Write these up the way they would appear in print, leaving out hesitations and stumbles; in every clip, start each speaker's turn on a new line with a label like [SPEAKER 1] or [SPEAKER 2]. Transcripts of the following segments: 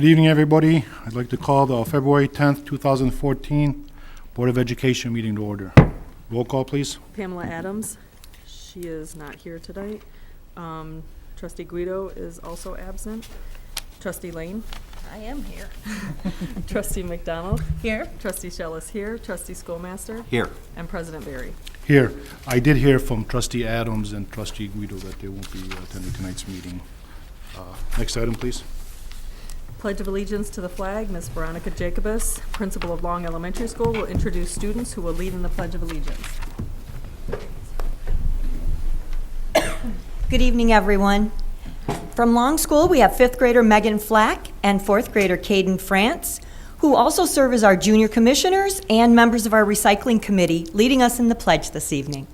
[SPEAKER 1] Good evening, everybody. I'd like to call the February 10th, 2014 Board of Education meeting to order. Roll call, please.
[SPEAKER 2] Pamela Adams, she is not here tonight. Trustee Guido is also absent. Trustee Lane.
[SPEAKER 3] I am here.
[SPEAKER 2] Trustee McDonald.
[SPEAKER 3] Here.
[SPEAKER 2] Trustee Shell is here. Trustee Schoolmaster.
[SPEAKER 4] Here.
[SPEAKER 2] And President Barry.
[SPEAKER 1] Here. I did hear from Trustee Adams and Trustee Guido that they won't be attending tonight's meeting. Next item, please.
[SPEAKER 2] Pledge of Allegiance to the flag. Ms. Veronica Jacobus, principal of Long Elementary School, will introduce students who will lead in the Pledge of Allegiance.
[SPEAKER 3] Good evening, everyone. From Long School, we have fifth grader Megan Flack and fourth grader Caden France, who also serve as our junior commissioners and members of our recycling committee, leading us in the pledge this evening.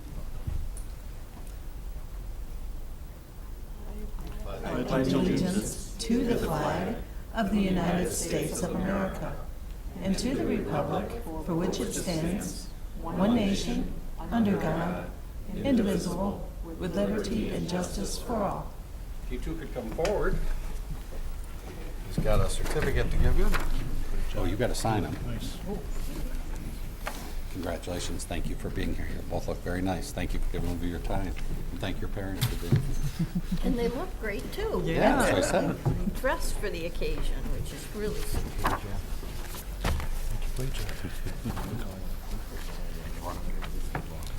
[SPEAKER 5] I pledge allegiance to the flag of the United States of America and to the republic for which it stands, one nation, under God, indivisible, with liberty and justice for all.
[SPEAKER 4] You two could come forward. He's got a certificate to give you. Oh, you got to sign them.
[SPEAKER 1] Nice.
[SPEAKER 4] Congratulations. Thank you for being here. You both look very nice. Thank you for giving over your time. And thank your parents for being here.
[SPEAKER 6] And they look great, too.
[SPEAKER 4] Yeah, that's what I said.
[SPEAKER 6] Dressed for the occasion, which is really super.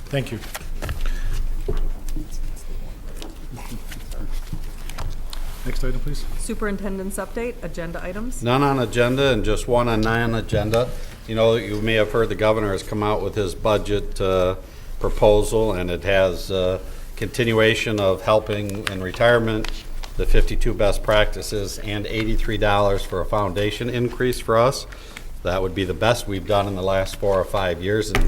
[SPEAKER 1] Thank you. Next item, please.
[SPEAKER 2] Superintendent's update, agenda items.
[SPEAKER 4] None on agenda and just one on non-agenda. You know, you may have heard the governor has come out with his budget proposal, and it has continuation of helping in retirement, the 52 best practices, and $83 for a foundation increase for us. That would be the best we've done in the last 4 or 5 years, and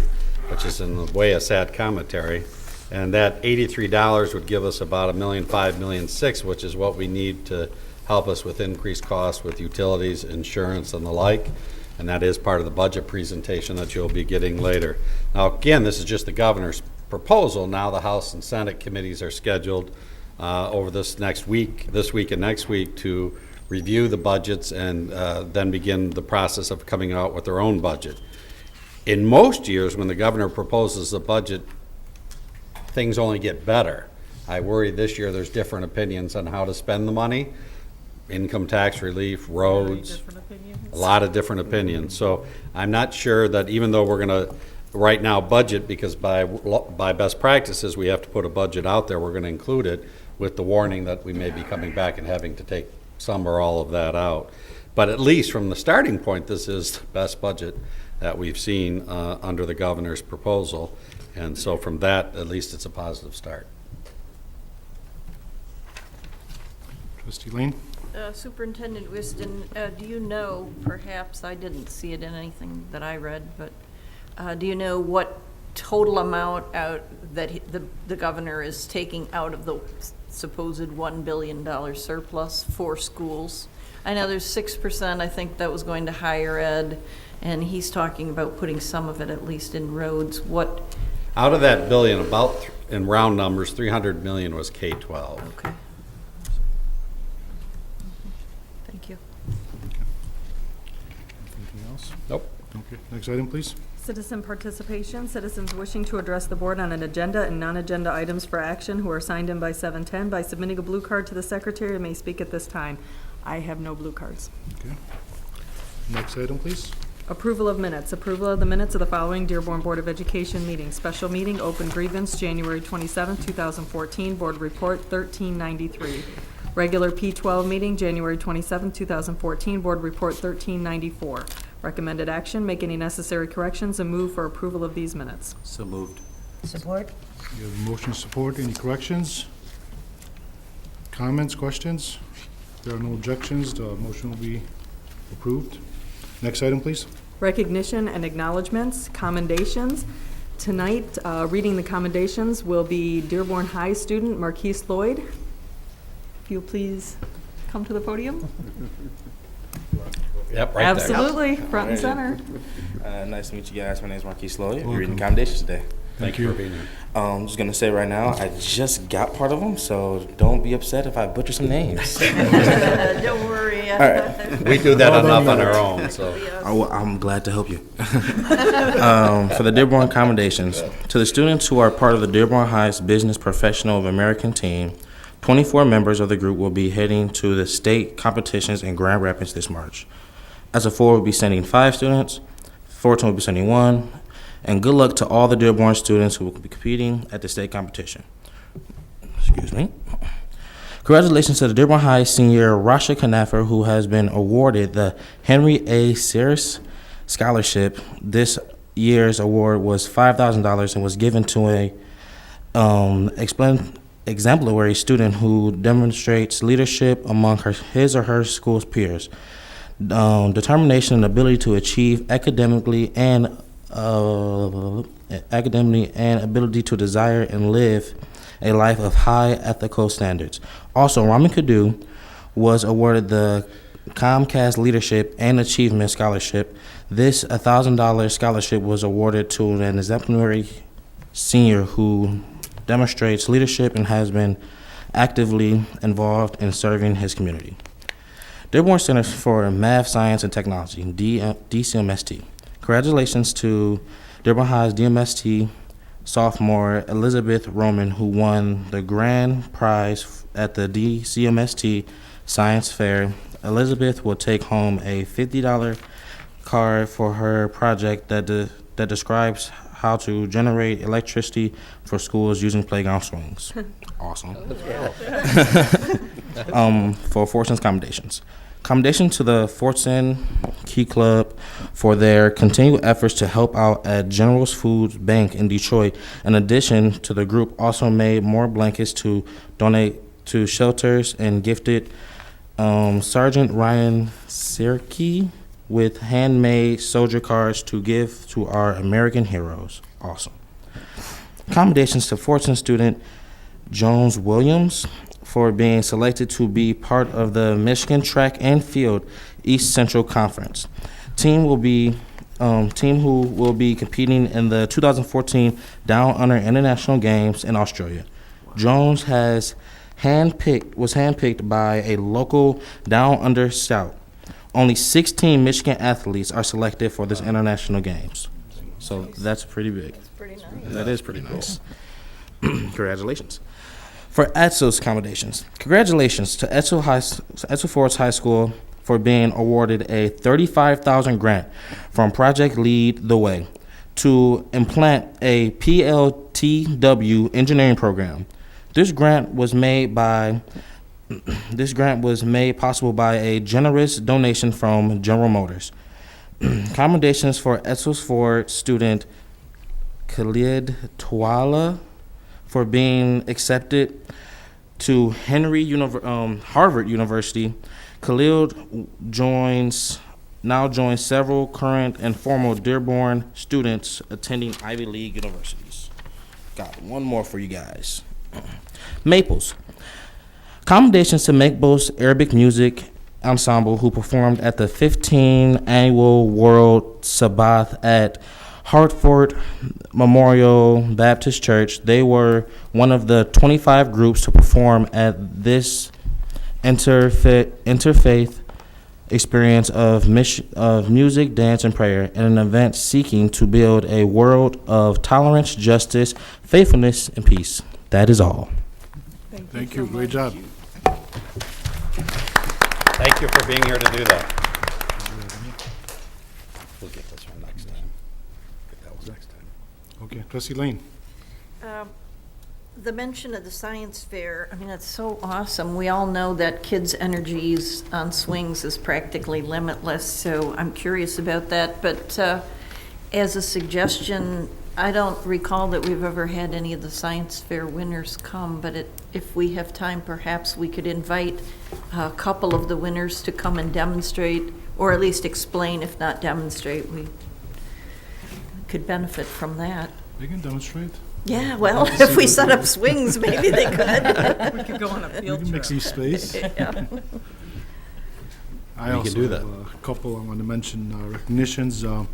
[SPEAKER 4] which is in a way a sad commentary. And that $83 would give us about $1.5 million, which is what we need to help us with increased costs with utilities, insurance, and the like. And that is part of the budget presentation that you'll be getting later. Now, again, this is just the governor's proposal. Now the House and Senate committees are scheduled over this week and next week, to review the budgets and then begin the process of coming out with their own budget. In most years, when the governor proposes a budget, things only get better. I worry this year there's different opinions on how to spend the money. Income tax relief, roads, a lot of different opinions. So I'm not sure that, even though we're going to right now budget, because by best practices we have to put a budget out there, we're going to include it with the warning that we may be coming back and having to take some or all of that out. But at least from the starting point, this is the best budget that we've seen under the governor's proposal. And so from that, at least it's a positive start.
[SPEAKER 1] Trustee Lane.
[SPEAKER 6] Superintendent Whiston, do you know, perhaps, I didn't see it in anything that I read, but do you know what total amount out that the governor is taking out of the supposed $1 billion surplus for schools? I know there's 6%, I think, that was going to higher ed, and he's talking about putting some of it at least in roads. What?
[SPEAKER 4] Out of that billion, about, in round numbers, $300 million was K-12.
[SPEAKER 6] Okay. Thank you.
[SPEAKER 1] Anything else?
[SPEAKER 4] Nope.
[SPEAKER 1] Okay. Next item, please.
[SPEAKER 2] Citizen participation. Citizens wishing to address the board on an agenda and non-agenda items for action who are signed in by 7:10 by submitting a blue card to the secretary may speak at this time. I have no blue cards.
[SPEAKER 1] Okay. Next item, please.
[SPEAKER 2] Approval of minutes. Approval of the minutes of the following Dearborn Board of Education meetings. Special meeting, open grievance, January 27, 2014. Board report 1393. Regular P12 meeting, January 27, 2014. Board report 1394. Recommended action, make any necessary corrections, and move for approval of these minutes.
[SPEAKER 4] So moved.
[SPEAKER 5] Support.
[SPEAKER 1] You have a motion support. Any corrections? Comments, questions? If there are no objections, the motion will be approved. Next item, please.
[SPEAKER 2] Recognition and acknowledgements, commendations. Tonight, reading the commendations will be Dearborn High student Marquise Lloyd. If you'll please come to the podium.
[SPEAKER 4] Yep, right
[SPEAKER 2] Absolutely, front and center.
[SPEAKER 7] Nice to meet you guys. My name is Marquise Lloyd. We're reading commendations today.
[SPEAKER 4] Thank you for being here.
[SPEAKER 7] I'm just gonna say right now, I just got part of them, so don't be upset if I butcher some names.
[SPEAKER 6] Don't worry.
[SPEAKER 7] right.
[SPEAKER 4] We do that enough on our own, so.
[SPEAKER 7] I'm glad to help you. For the Dearborn commendations, to the students who are part of the Dearborn High's Business Professional of American team, 24 members of the group will be heading to the state competitions in Grand Rapids this March. As a 4, we'll be sending 5 students, 14 will be sending 1, and good luck to all the Dearborn students who will be competing at the state competition. Excuse me. Congratulations to the Dearborn High senior Rasha Knafer, who has been awarded the Henry A. Sears Scholarship. This year's award was $5,000 and was given to a exemplary student who demonstrates leadership among his or her school's peers, determination and ability to achieve academically and ability to desire and live a life of high ethical standards. Also, Raman Kadu was awarded the Comcast Leadership and Achievement Scholarship. This $1,000 scholarship was awarded to an exemplary senior who demonstrates leadership and has been actively involved in serving his community. Dearborn Center for Math, Science, and Technology, DCMST. Congratulations to Dearborn High's DMST sophomore Elizabeth Roman, who won the grand prize at the DCMST Science Fair. Elizabeth will take home a $50 card for her project that describes how to generate electricity for schools using playground swings. Awesome. For Fortune's commendations. Commendation to the Fortune Key Club for their continued efforts to help out at General's Food Bank in Detroit. In addition to the group also made more blankets to donate to shelters and gifted Sergeant Ryan Sirkey with handmade soldier cards to give to our American heroes. Awesome. Commendations to Fortune student Jones Williams for being selected to be part of the Michigan Track and Field East Central Conference. Team who will be competing in the 2014 Down Under International Games in Australia. Jones was handpicked by a local Down Under scout. Only 16 Michigan athletes are selected for this international games. So that's pretty big.
[SPEAKER 6] That's pretty nice.
[SPEAKER 7] That is pretty nice. Congratulations. For Etzel's accommodations, congratulations to Etzel Forest High School for being awarded a $35,000 grant from Project Lead the Way to implant a PLTW engineering program. This grant was made possible by a generous donation from General Motors. Commendations for Etzel's Ford student Khalid Twala for being accepted to Harvard University. Khalil now joins several current and former Dearborn students attending Ivy League universities. Got one more for you guys. Maples. Commendations to Maples Arabic Music Ensemble, who performed at the 15th Annual World Sabbath at Hartford Memorial Baptist Church. They were one of the 25 groups to perform at this interfaith experience of music, dance, and prayer in an event seeking to build a world of tolerance, justice, faithfulness, and peace. That is all.
[SPEAKER 1] Thank you. Great job.
[SPEAKER 4] Thank you for being here to do that. We'll get this one next time. That was next time.
[SPEAKER 1] Okay, Trustee Lane.
[SPEAKER 6] The mention of the science fair, I mean, it's so awesome. We all know that kids' energies on swings is practically limitless, so I'm curious about that. But as a suggestion, I don't recall that we've ever had any of the science fair winners come, but if we have time, perhaps we could invite a couple of the winners to come and demonstrate, or at least explain, if not demonstrate. We could benefit from that.
[SPEAKER 1] They can demonstrate.
[SPEAKER 6] Yeah, well, if we set up swings, maybe they could.
[SPEAKER 2] We could go on a
[SPEAKER 1] We
[SPEAKER 2] field
[SPEAKER 1] can make
[SPEAKER 2] trip.
[SPEAKER 1] some space.
[SPEAKER 6] Yeah.
[SPEAKER 1] I
[SPEAKER 4] we can do
[SPEAKER 1] also
[SPEAKER 4] that.
[SPEAKER 1] have a couple I want to mention recognitions. I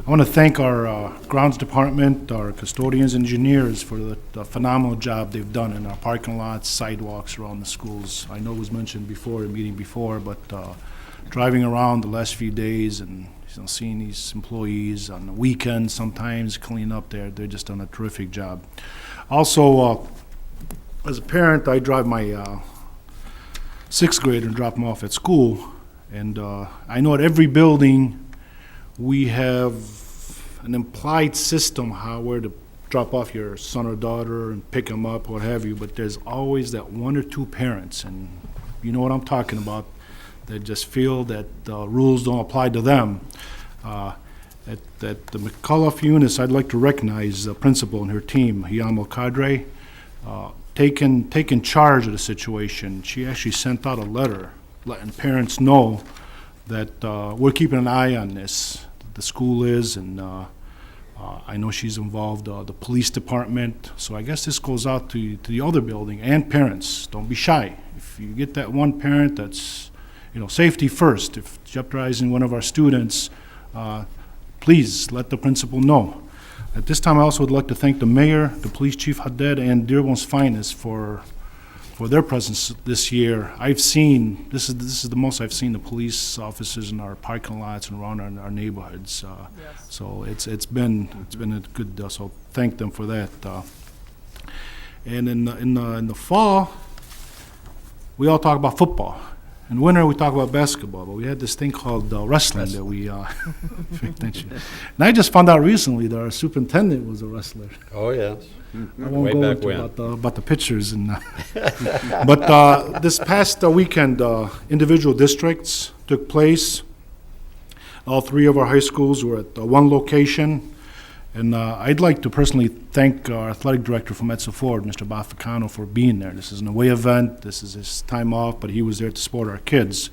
[SPEAKER 1] want to thank our grounds department, our custodians, engineers for the phenomenal job they've done in our parking lots, sidewalks around the schools. I know it was mentioned before, a meeting before, but driving around the last few days and seeing these employees on the weekends sometimes cleaning up there, they're just done a terrific job. Also, as a parent, I drive my sixth grader and drop him off at school, and I know at every building we have an implied system where to drop off your son or daughter and pick them up, what have you, but there's always that one or two parents, and you know what I'm talking about, that just feel that the rules don't apply to them. At the McCullough units, I'd like to recognize the principal and her team, Hiyamo Kadre, taking charge of the situation. She actually sent out a letter letting parents know that we're keeping an eye on this. The school is, and I know she's involved, the police department. So I guess this goes out to the other building and parents. Don't be shy. If you get that one parent that's, safety first. If jeopardizing one of our students, please let the principal know. At this time, I also would like to thank the mayor, the police chief Haddad, and Dearborn's Finest for their presence this year. I've seen, this is the most I've seen the police officers in our parking lots and around our neighborhoods.
[SPEAKER 2] Yes.
[SPEAKER 1] So it's been a good, so thank them for that. And in the fall, we all talk about football. In winter, we talk about basketball, but we had this thing called wrestling that we pay attention. And I just found out recently that our superintendent was a wrestler.
[SPEAKER 4] Oh, yes.
[SPEAKER 1] I won't
[SPEAKER 4] Way
[SPEAKER 1] go
[SPEAKER 4] back
[SPEAKER 1] into
[SPEAKER 4] when.
[SPEAKER 1] about the pictures. But this past weekend, individual districts took place. All three of our high schools were at one location. And I'd like to personally thank our athletic director from Etzel Ford, Mr. Bafficano, for being there. This is an away event. This is his time off, but he was there to support our kids.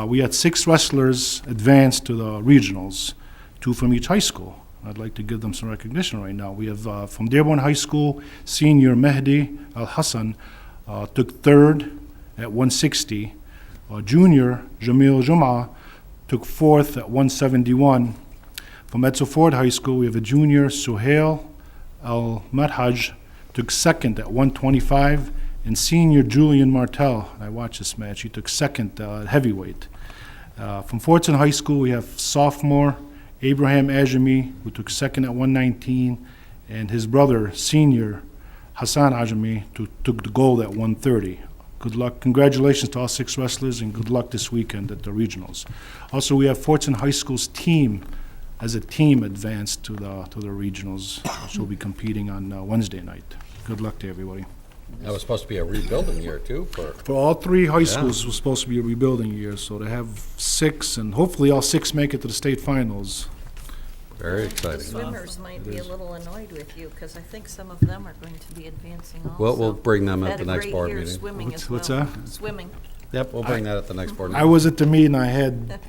[SPEAKER 1] We had 6 wrestlers advance to the regionals, 2 from each high school. I'd like to give them some recognition right now. We have from Dearborn High School, senior Mehdi Al-Hassan took 3rd at 160. Junior Jamil Juma took 4th at 171. From Etzel Ford High School, we have a junior, Suhail Al-Madhaj, took 2nd at 125, and senior Julian Martel, I watched this match, he took 2nd at heavyweight. From Fortson High School, we have sophomore Abraham Ajami, who took 2nd at 119, and his brother, senior Hassan Ajami, took the gold at 130. Good luck. Congratulations to all 6 wrestlers, and good luck this weekend at the regionals. Also, we have Fortson High School's team, as a team, advanced to the regionals, which will be competing on Wednesday night. Good luck to everybody.
[SPEAKER 4] That was supposed to be a rebuilding year, too,
[SPEAKER 1] For all 3 high schools, it was supposed to be a rebuilding year, so to have 6, and hopefully all 6 make it to the state finals.
[SPEAKER 4] very
[SPEAKER 6] The
[SPEAKER 4] exciting.
[SPEAKER 6] swimmers might be a little annoyed with you, because I think some of them are going to be advancing also.
[SPEAKER 4] We'll bring them at
[SPEAKER 6] Had
[SPEAKER 4] the
[SPEAKER 6] a
[SPEAKER 4] next
[SPEAKER 6] great
[SPEAKER 4] board
[SPEAKER 6] year
[SPEAKER 4] meeting.
[SPEAKER 6] swimming as well.
[SPEAKER 1] What's that?
[SPEAKER 6] Swimming.
[SPEAKER 4] Yep, we'll bring that at the next board
[SPEAKER 1] I
[SPEAKER 4] meeting.
[SPEAKER 1] was at the meeting, I had,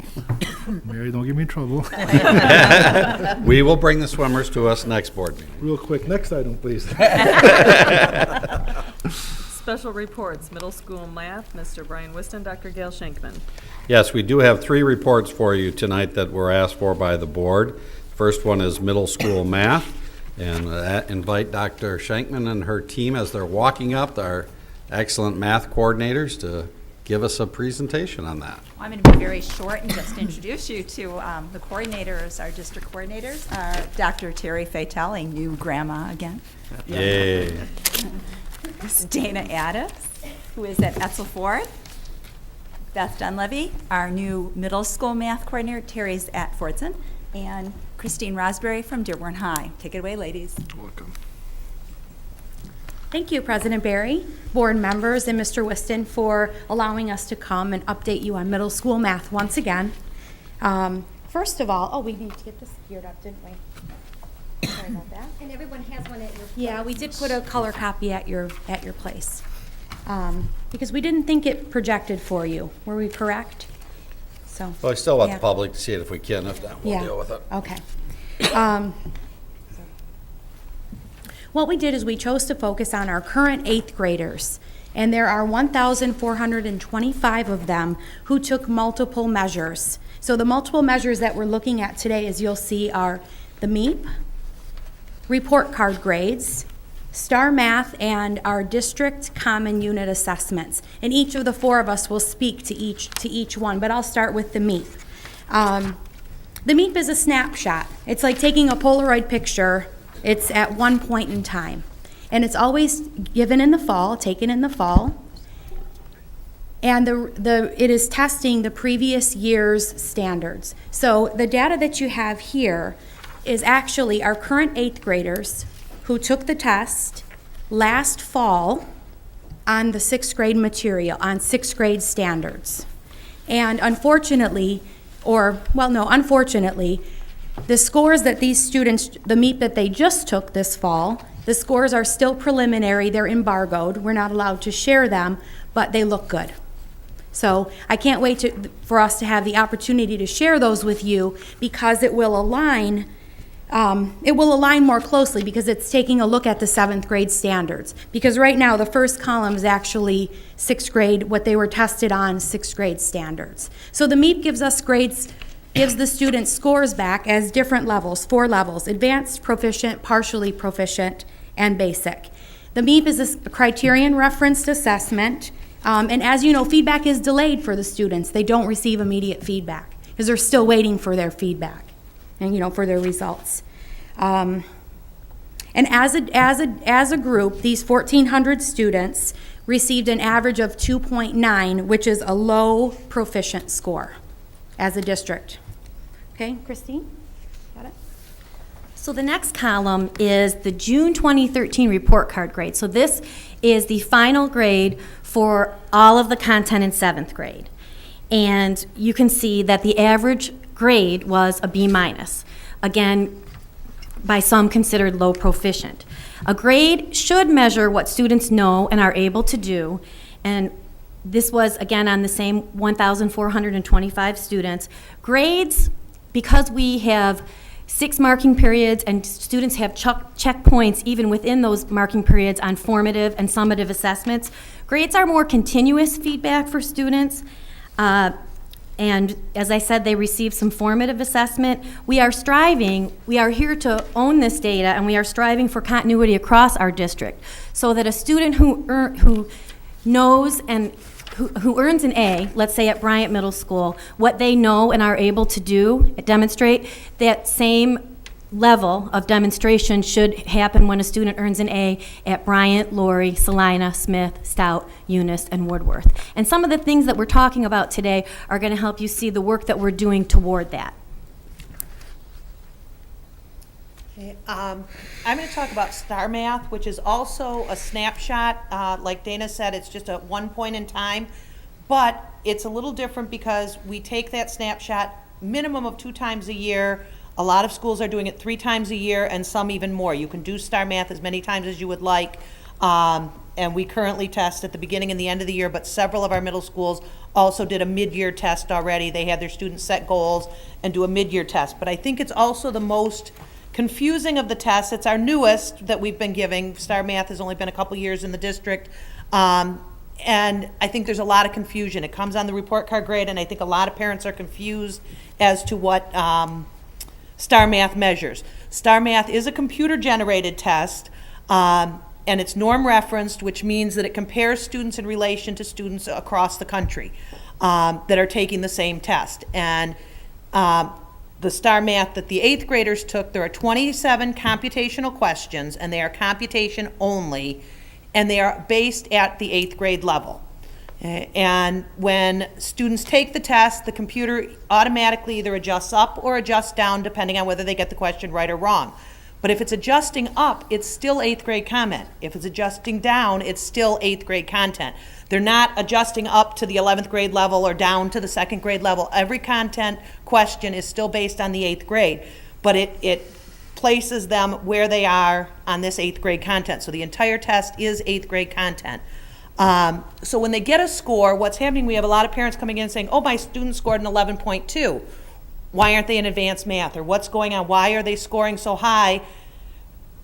[SPEAKER 1] Mary, don't get me in trouble.
[SPEAKER 4] We will bring the swimmers to us next board meeting.
[SPEAKER 1] Real quick, next item, please.
[SPEAKER 2] Special reports, middle school math, Mr. Brian Whiston, Dr. Gail Shankman.
[SPEAKER 4] Yes, we do have 3 reports for you tonight that were asked for by the board. First one is middle school math, and invite Dr. Shankman and her team as they're walking up, our excellent math coordinators, to give us a presentation on that.
[SPEAKER 8] I'm going to be very short and just introduce you to the coordinators, our district coordinators. Dr. Terry Fatel, a new grandma again.
[SPEAKER 4] Yay.
[SPEAKER 8] Miss Dana Addis, who is at Etzel Ford. Beth Dunleavy, our new middle school math coordinator. Terry's at Fordson. And Christine Rosberry from Dearborn High. Take it away, ladies.
[SPEAKER 1] Welcome.
[SPEAKER 9] Thank you, President Barry, board members, and Mr. Whiston for allowing us to come and update you on middle school math once again. First of all, we need to get this geared up, didn't we? Sorry about that.
[SPEAKER 10] And everyone has one at your place.
[SPEAKER 9] Yeah, we did put a color copy at your place. Because we didn't think it projected for you. Were we correct? So.
[SPEAKER 4] Well, I still want
[SPEAKER 9] yeah.
[SPEAKER 4] the public to see it if we can. If not, we'll
[SPEAKER 9] Yeah.
[SPEAKER 4] deal with it.
[SPEAKER 9] Okay. what we did is we chose to focus on our current 8th graders. And there are 1,425 of them who took multiple measures. So the multiple measures that we're looking at today, as you'll see, are the MEP, report card grades, STAR Math, and our district common unit assessments. And each of the 4 of us will speak to each one, but I'll start with the MEP. The MEP is a snapshot. It's like taking a Polaroid picture. It's at one point in time. And it's always given in the fall, taken in the fall. And it is testing the previous year's standards. So the data that you have here is actually our current 8th graders who took the test last fall on the 6th grade material, on 6th grade standards. And unfortunately, the scores that these students, the MEP that they just took this fall, the scores are still preliminary, they're embargoed, we're not allowed to share them, but they look good. So I can't wait for us to have the opportunity to share those with you, because it will align more closely, because it's taking a look at the 7th grade standards. Because right now, the first column is actually 6th grade, what they were tested on, 6th grade standards. So the MEP gives us grades, gives the students scores back as different levels, 4 levels: advanced, proficient, partially proficient, and basic. The MEP is a criterion referenced assessment, and as you know, feedback is delayed for the students. They don't receive immediate feedback because they're still waiting for their feedback and, for their results. And as a group, these 1,400 students received an average of 2.9, which is a low proficient score as a district. Okay, Christine? Got it?
[SPEAKER 3] So the next column is the June 2013 report card grade. So this is the final grade for all of the content in 7th grade. And you can see that the average grade was a B-. Again, by some considered low proficient. A grade should measure what students know and are able to do, and this was, again, on the same 1,425 students. Grades, because we have 6 marking periods and students have checkpoints even within those marking periods on formative and summative assessments, grades are more continuous feedback for students. And as I said, they receive some formative assessment. We are here to own this data, and we are striving for continuity across our district, so that a student who knows and who earns an A, let's say at Bryant Middle School, what they know and are able to do, demonstrate, that same level of demonstration should happen when a student earns an A at Bryant, Laurie, Salina, Smith, Stout, Eunice, and Woodworth. And some of the things that we're talking about today are going to help you see the work that we're doing toward that.
[SPEAKER 10] Okay, I'm going to talk about STAR Math, which is also a snapshot. Like Dana said, it's just at one point in time, but it's a little different because we take that snapshot minimum of 2 times a year. A lot of schools are doing it 3 times a year, and some even more. You can do STAR Math as many times as you would like, and we currently test at the beginning and the end of the year, but several of our middle schools also did a mid-year test already. They had their students set goals and do a mid-year test. But I think it's also the most confusing of the tests. It's our newest that we've been giving. STAR Math has only been a couple years in the district, and I think there's a lot of confusion. It comes on the report card grade, and I think a lot of parents are confused as to what STAR Math measures. STAR Math is a computer-generated test, and it's norm-referenced, which means that it compares students in relation to students across the country that are taking the same test. And the STAR Math that the 8th graders took, there are 27 computational questions, and they are computation only, and they are based at the 8th grade level. And when students take the test, the computer automatically either adjusts up or adjusts down depending on whether they get the question right or wrong. But if it's adjusting up, it's still 8th grade comment. If it's adjusting down, it's still 8th grade content. They're not adjusting up to the 11th grade level or down to the 2nd grade level. Every content question is still based on the 8th grade, but it places them where they are on this 8th grade content. So the entire test is 8th grade content. So when they get a score, what's happening, we have a lot of parents coming in saying, oh, my student scored an 11.2. Why aren't they in advanced math? Or what's going on? Why are they scoring so high?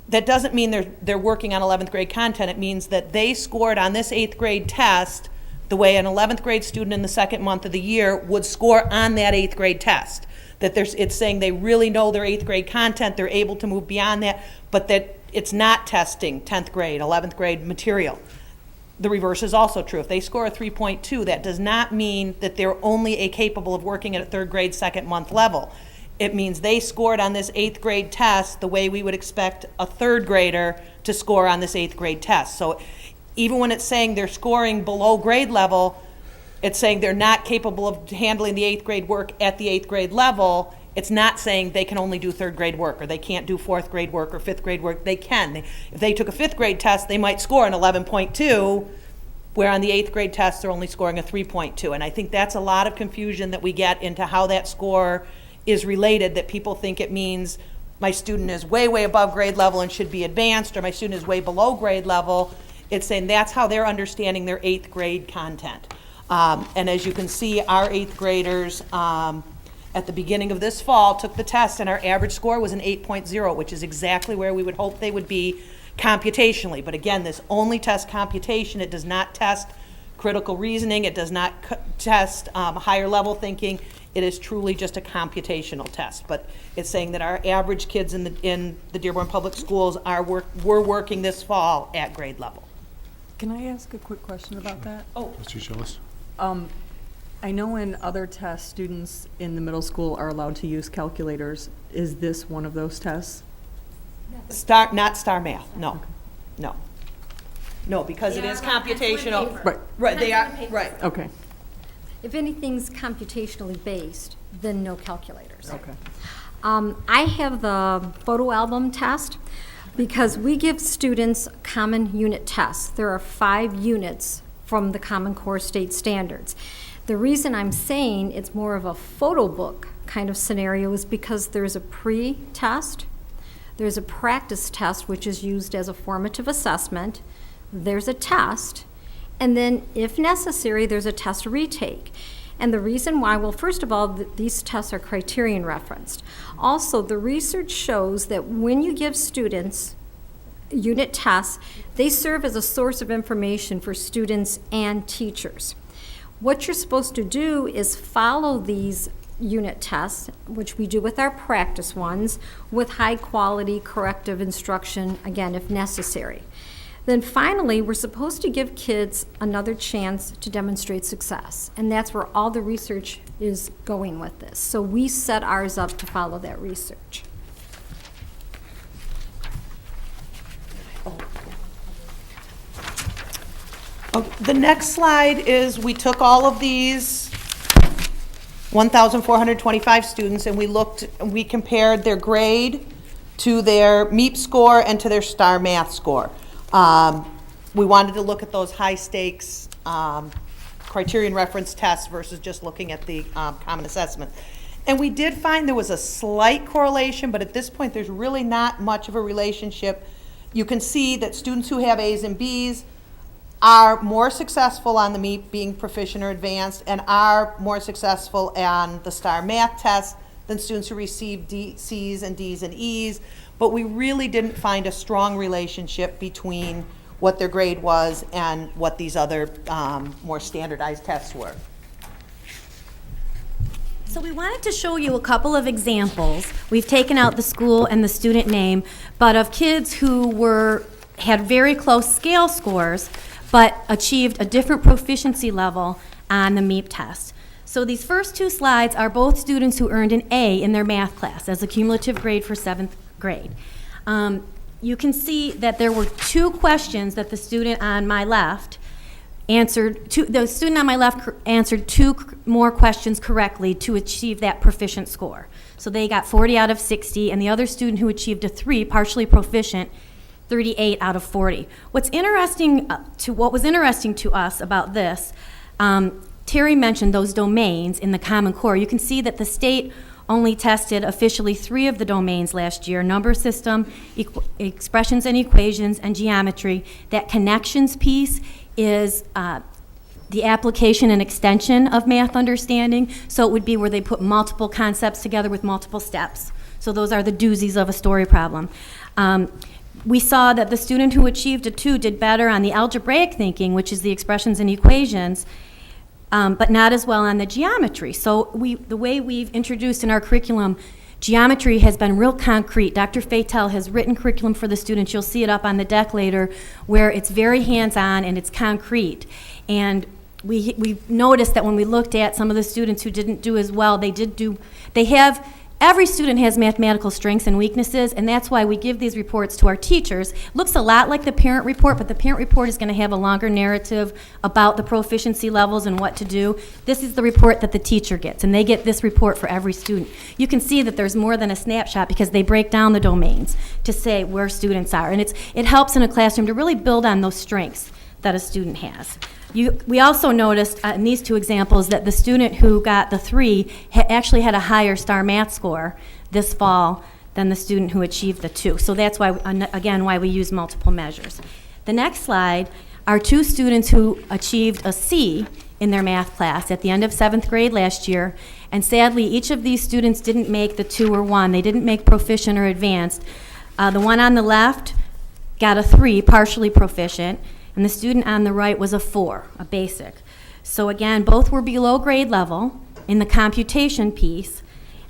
[SPEAKER 10] that doesn't mean they're working on 11th grade content. It means that they scored on this 8th grade test the way an 11th grade student in the second month of the year would score on that 8th grade test. That it's saying they really know their 8th grade content, they're able to move beyond that, but that it's not testing 10th grade, 11th grade material. The reverse is also true. If they score a 3.2, that does not mean that they're only capable of working at a 3rd grade second month level. It means they scored on this 8th grade test the way we would expect a 3rd grader to score on this 8th grade test. So even when it's saying they're scoring below grade level, it's saying they're not capable of handling the 8th grade work at the 8th grade level. It's not saying they can only do 3rd grade work, or they can't do 4th grade work or 5th grade work. They can. If they took a 5th grade test, they might score an 11.2, where on the 8th grade test, they're only scoring a 3.2. And I think that's a lot of confusion that we get into how that score is related, that people think it means my student is way, way above grade level and should be advanced, or my student is way below grade level. It's saying that's how they're understanding their 8th grade content. And as you can see, our 8th graders at the beginning of this fall took the test, and our average score was an 8.0, which is exactly where we would hope they would be computationally. But again, this only tests computation. It does not test critical reasoning. It does not test higher level thinking. It is truly just a computational test. But it's saying that our average kids in the Dearborn Public Schools were working this fall at grade level.
[SPEAKER 2] Can I ask a quick question about that?
[SPEAKER 1] Trustee Schillis?
[SPEAKER 2] I know in other tests, students in the middle school are allowed to use calculators. Is this one of those tests?
[SPEAKER 10] Not STAR Math, no. No. No, because it is computational.
[SPEAKER 2] Right.
[SPEAKER 10] Right, they are, right.
[SPEAKER 2] Okay.
[SPEAKER 11] If anything's computationally based, then no calculators.
[SPEAKER 2] Okay.
[SPEAKER 11] I have the photo album test because we give students common unit tests. There are 5 units from the Common Core state standards. The reason I'm saying it's more of a photo book kind of scenario is because there's a pre-test, there's a practice test which is used as a formative assessment, there's a test, and then if necessary, there's a test retake. And the reason why, well, first of all, these tests are criterion referenced. Also, the research shows that when you give students unit tests, they serve as a source of information for students and teachers. What you're supposed to do is follow these unit tests, which we do with our practice ones, with high quality corrective instruction, again, if necessary. Then finally, we're supposed to give kids another chance to demonstrate success. And that's where all the research is going with this. So we set ours up to follow that research.
[SPEAKER 10] The next slide is we took all of these 1,425 students and we compared their grade to their MEP score and to their STAR Math score. We wanted to look at those high stakes criterion reference tests versus just looking at the common assessment. And we did find there was a slight correlation, but at this point there's really not much of a relationship. You can see that students who have A's and B's are more successful on the MEP, being proficient or advanced, and are more successful on the STAR Math test than students who receive C's and D's and E's. But we really didn't find a strong relationship between what their grade was and what these other more standardized tests were.
[SPEAKER 12] So we wanted to show you a couple of examples. We've taken out the school and the student name, but of kids who had very close scale scores, but achieved a different proficiency level on the MEP test. So these first 2 slides are both students who earned an A in their math class as a cumulative grade for 7th grade. You can see that there were 2 questions that the student on my left answered. The student on my left answered 2 more questions correctly to achieve that proficient score. So they got 40 out of 60, and the other student who achieved a 3, partially proficient, 38 out of 40. What was interesting to us about this, Terry mentioned those domains in the Common Core. You can see that the state only tested officially 3 of the domains last year: number system, expressions and equations, and geometry. That connections piece is the application and extension of math understanding. So it would be where they put multiple concepts together with multiple steps. So those are the doozies of a story problem. We saw that the student who achieved a 2 did better on the algebraic thinking, which is the expressions and equations, but not as well on the geometry. So the way we've introduced in our curriculum, geometry has been real concrete. Dr. Fatel has written curriculum for the students. You'll see it up on the deck later, where it's very hands-on and it's concrete. And we noticed that when we looked at some of the students who didn't do as well, every student has mathematical strengths and weaknesses, and that's why we give these reports to our teachers. Looks a lot like the parent report, but the parent report is going to have a longer narrative about the proficiency levels and what to do. This is the report that the teacher gets, and they get this report for every student. You can see that there's more than a snapshot because they break down the domains to say where students are, and it helps in a classroom to really build on those strengths that a student has. We also noticed in these 2 examples that the student who got the 3 actually had a higher STAR math score this fall than the student who achieved the 2. So that's why, again, why we use multiple measures. The next slide are 2 students who achieved a C in their math class at the end of 7th grade last year. And sadly, each of these students didn't make the 2 or 1. They didn't make proficient or advanced. The one on the left got a 3, partially proficient. And the student on the right was a 4, a basic. So again, both were below grade level in the computation piece.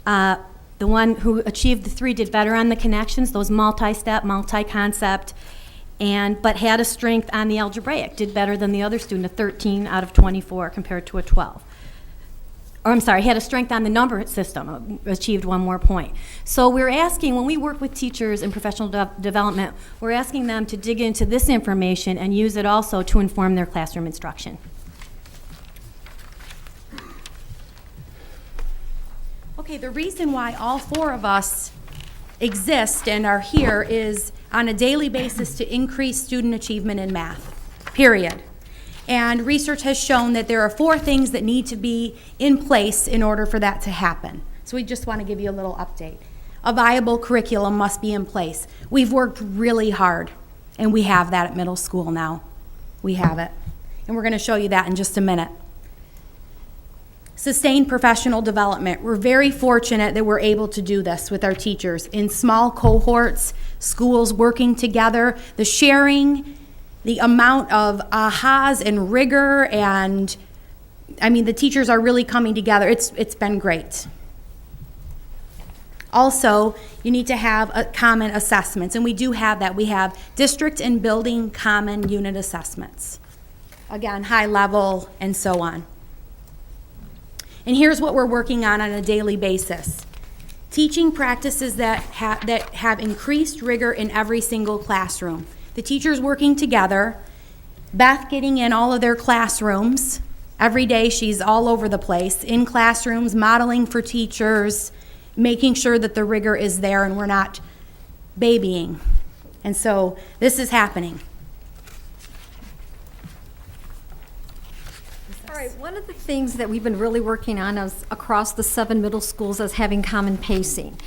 [SPEAKER 12] The one who achieved the 3 did better on the connections, those multi-step, multi-concept, but had a strength on the algebraic, did better than the other student, a 13 out of 24 compared to a 12. Or I'm sorry, had a strength on the number system, achieved 1 more point. So we're asking, when we work with teachers in professional development, we're asking them to dig into this information and use it also to inform their classroom instruction.
[SPEAKER 9] Okay, the reason why all 4 of us exist and are here is on a daily basis to increase student achievement in math, period. And research has shown that there are 4 things that need to be in place in order for that to happen. So we just want to give you a little update. A viable curriculum must be in place. We've worked really hard, and we have that at middle school now. We have it. And we're going to show you that in just a minute. Sustained professional development. We're very fortunate that we're able to do this with our teachers in small cohorts, schools working together, the sharing, the amount of ahas and rigor, and I mean, the teachers are really coming together. It's been great. Also, you need to have common assessments, and we do have that. We have district and building common unit assessments. Again, high level and so on. And here's what we're working on a daily basis. Teaching practices that have increased rigor in every single classroom. The teachers working together, Beth getting in all of their classrooms. Every day she's all over the place, in classrooms, modeling for teachers, making sure that the rigor is there and we're not babying. And so this is happening.
[SPEAKER 11] All right, one of the things that we've been really working on is across the 7 middle schools is having common pacing.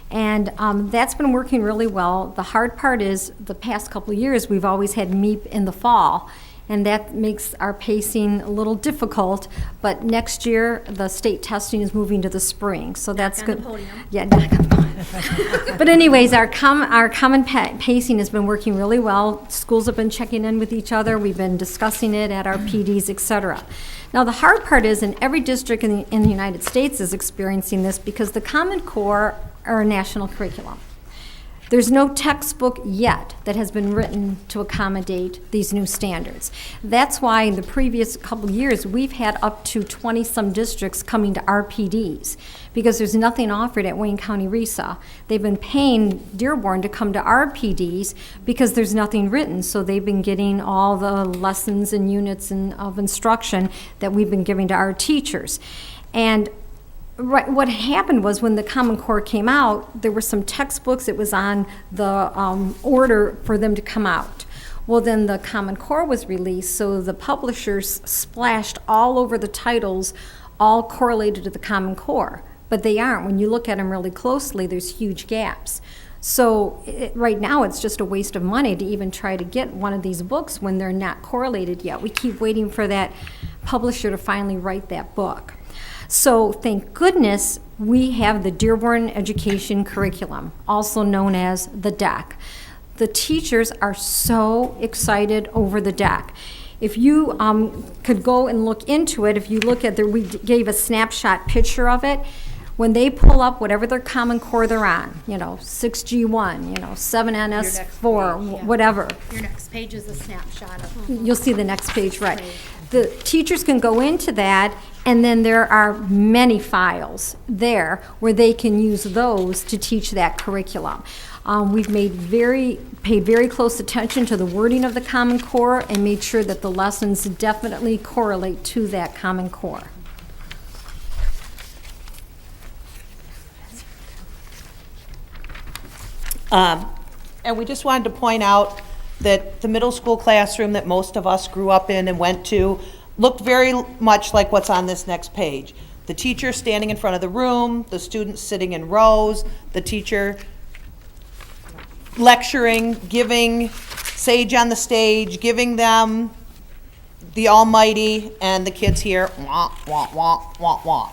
[SPEAKER 11] And that's been working really well. The hard part is the past couple of years, we've always had MEEP in the fall, and that makes our pacing a little difficult. But next year, the state testing is moving to the spring, so that's good. Yeah, knock on the podium. But anyways, our common pacing has been working really well. Schools have been checking in with each other. We've been discussing it at our PDs, et cetera. Now, the hard part is, and every district in the United States is experiencing this, because the Common Core are a national curriculum. There's no textbook yet that has been written to accommodate these new standards. That's why in the previous couple of years, we've had up to 20-some districts coming to RPDs, because there's nothing offered at Wayne County RESA. They've been paying Dearborn to come to RPDs because there's nothing written, so they've been getting all the lessons and units of instruction that we've been giving to our teachers. And what happened was when the Common Core came out, there were some textbooks. It was on the order for them to come out. Well, then the Common Core was released, so the publishers splashed all over the titles, all correlated to the Common Core. But they aren't. When you look at them really closely, there's huge gaps. So right now, it's just a waste of money to even try to get one of these books when they're not correlated yet. We keep waiting for that publisher to finally write that book. So thank goodness we have the Dearborn Education Curriculum, also known as the DEC. The teachers are so excited over the deck. If you could go and look into it, if you look at we gave a snapshot picture of it. When they pull up whatever their Common Core they're on, 6G1, 7NS4, whatever.
[SPEAKER 9] Your next page is a snapshot of.
[SPEAKER 11] You'll see the next page, right. The teachers can go into that, and then there are many files there where they can use those to teach that curriculum. We've paid very close attention to the wording of the Common Core and made sure that the lessons definitely correlate to that Common Core.
[SPEAKER 10] And we just wanted to point out that the middle school classroom that most of us grew up in and went to looked very much like what's on this next page. The teacher standing in front of the room, the students sitting in rows, the teacher lecturing, giving sage on the stage, giving them the almighty, and the kids here, wah, wah, wah, wah, wah.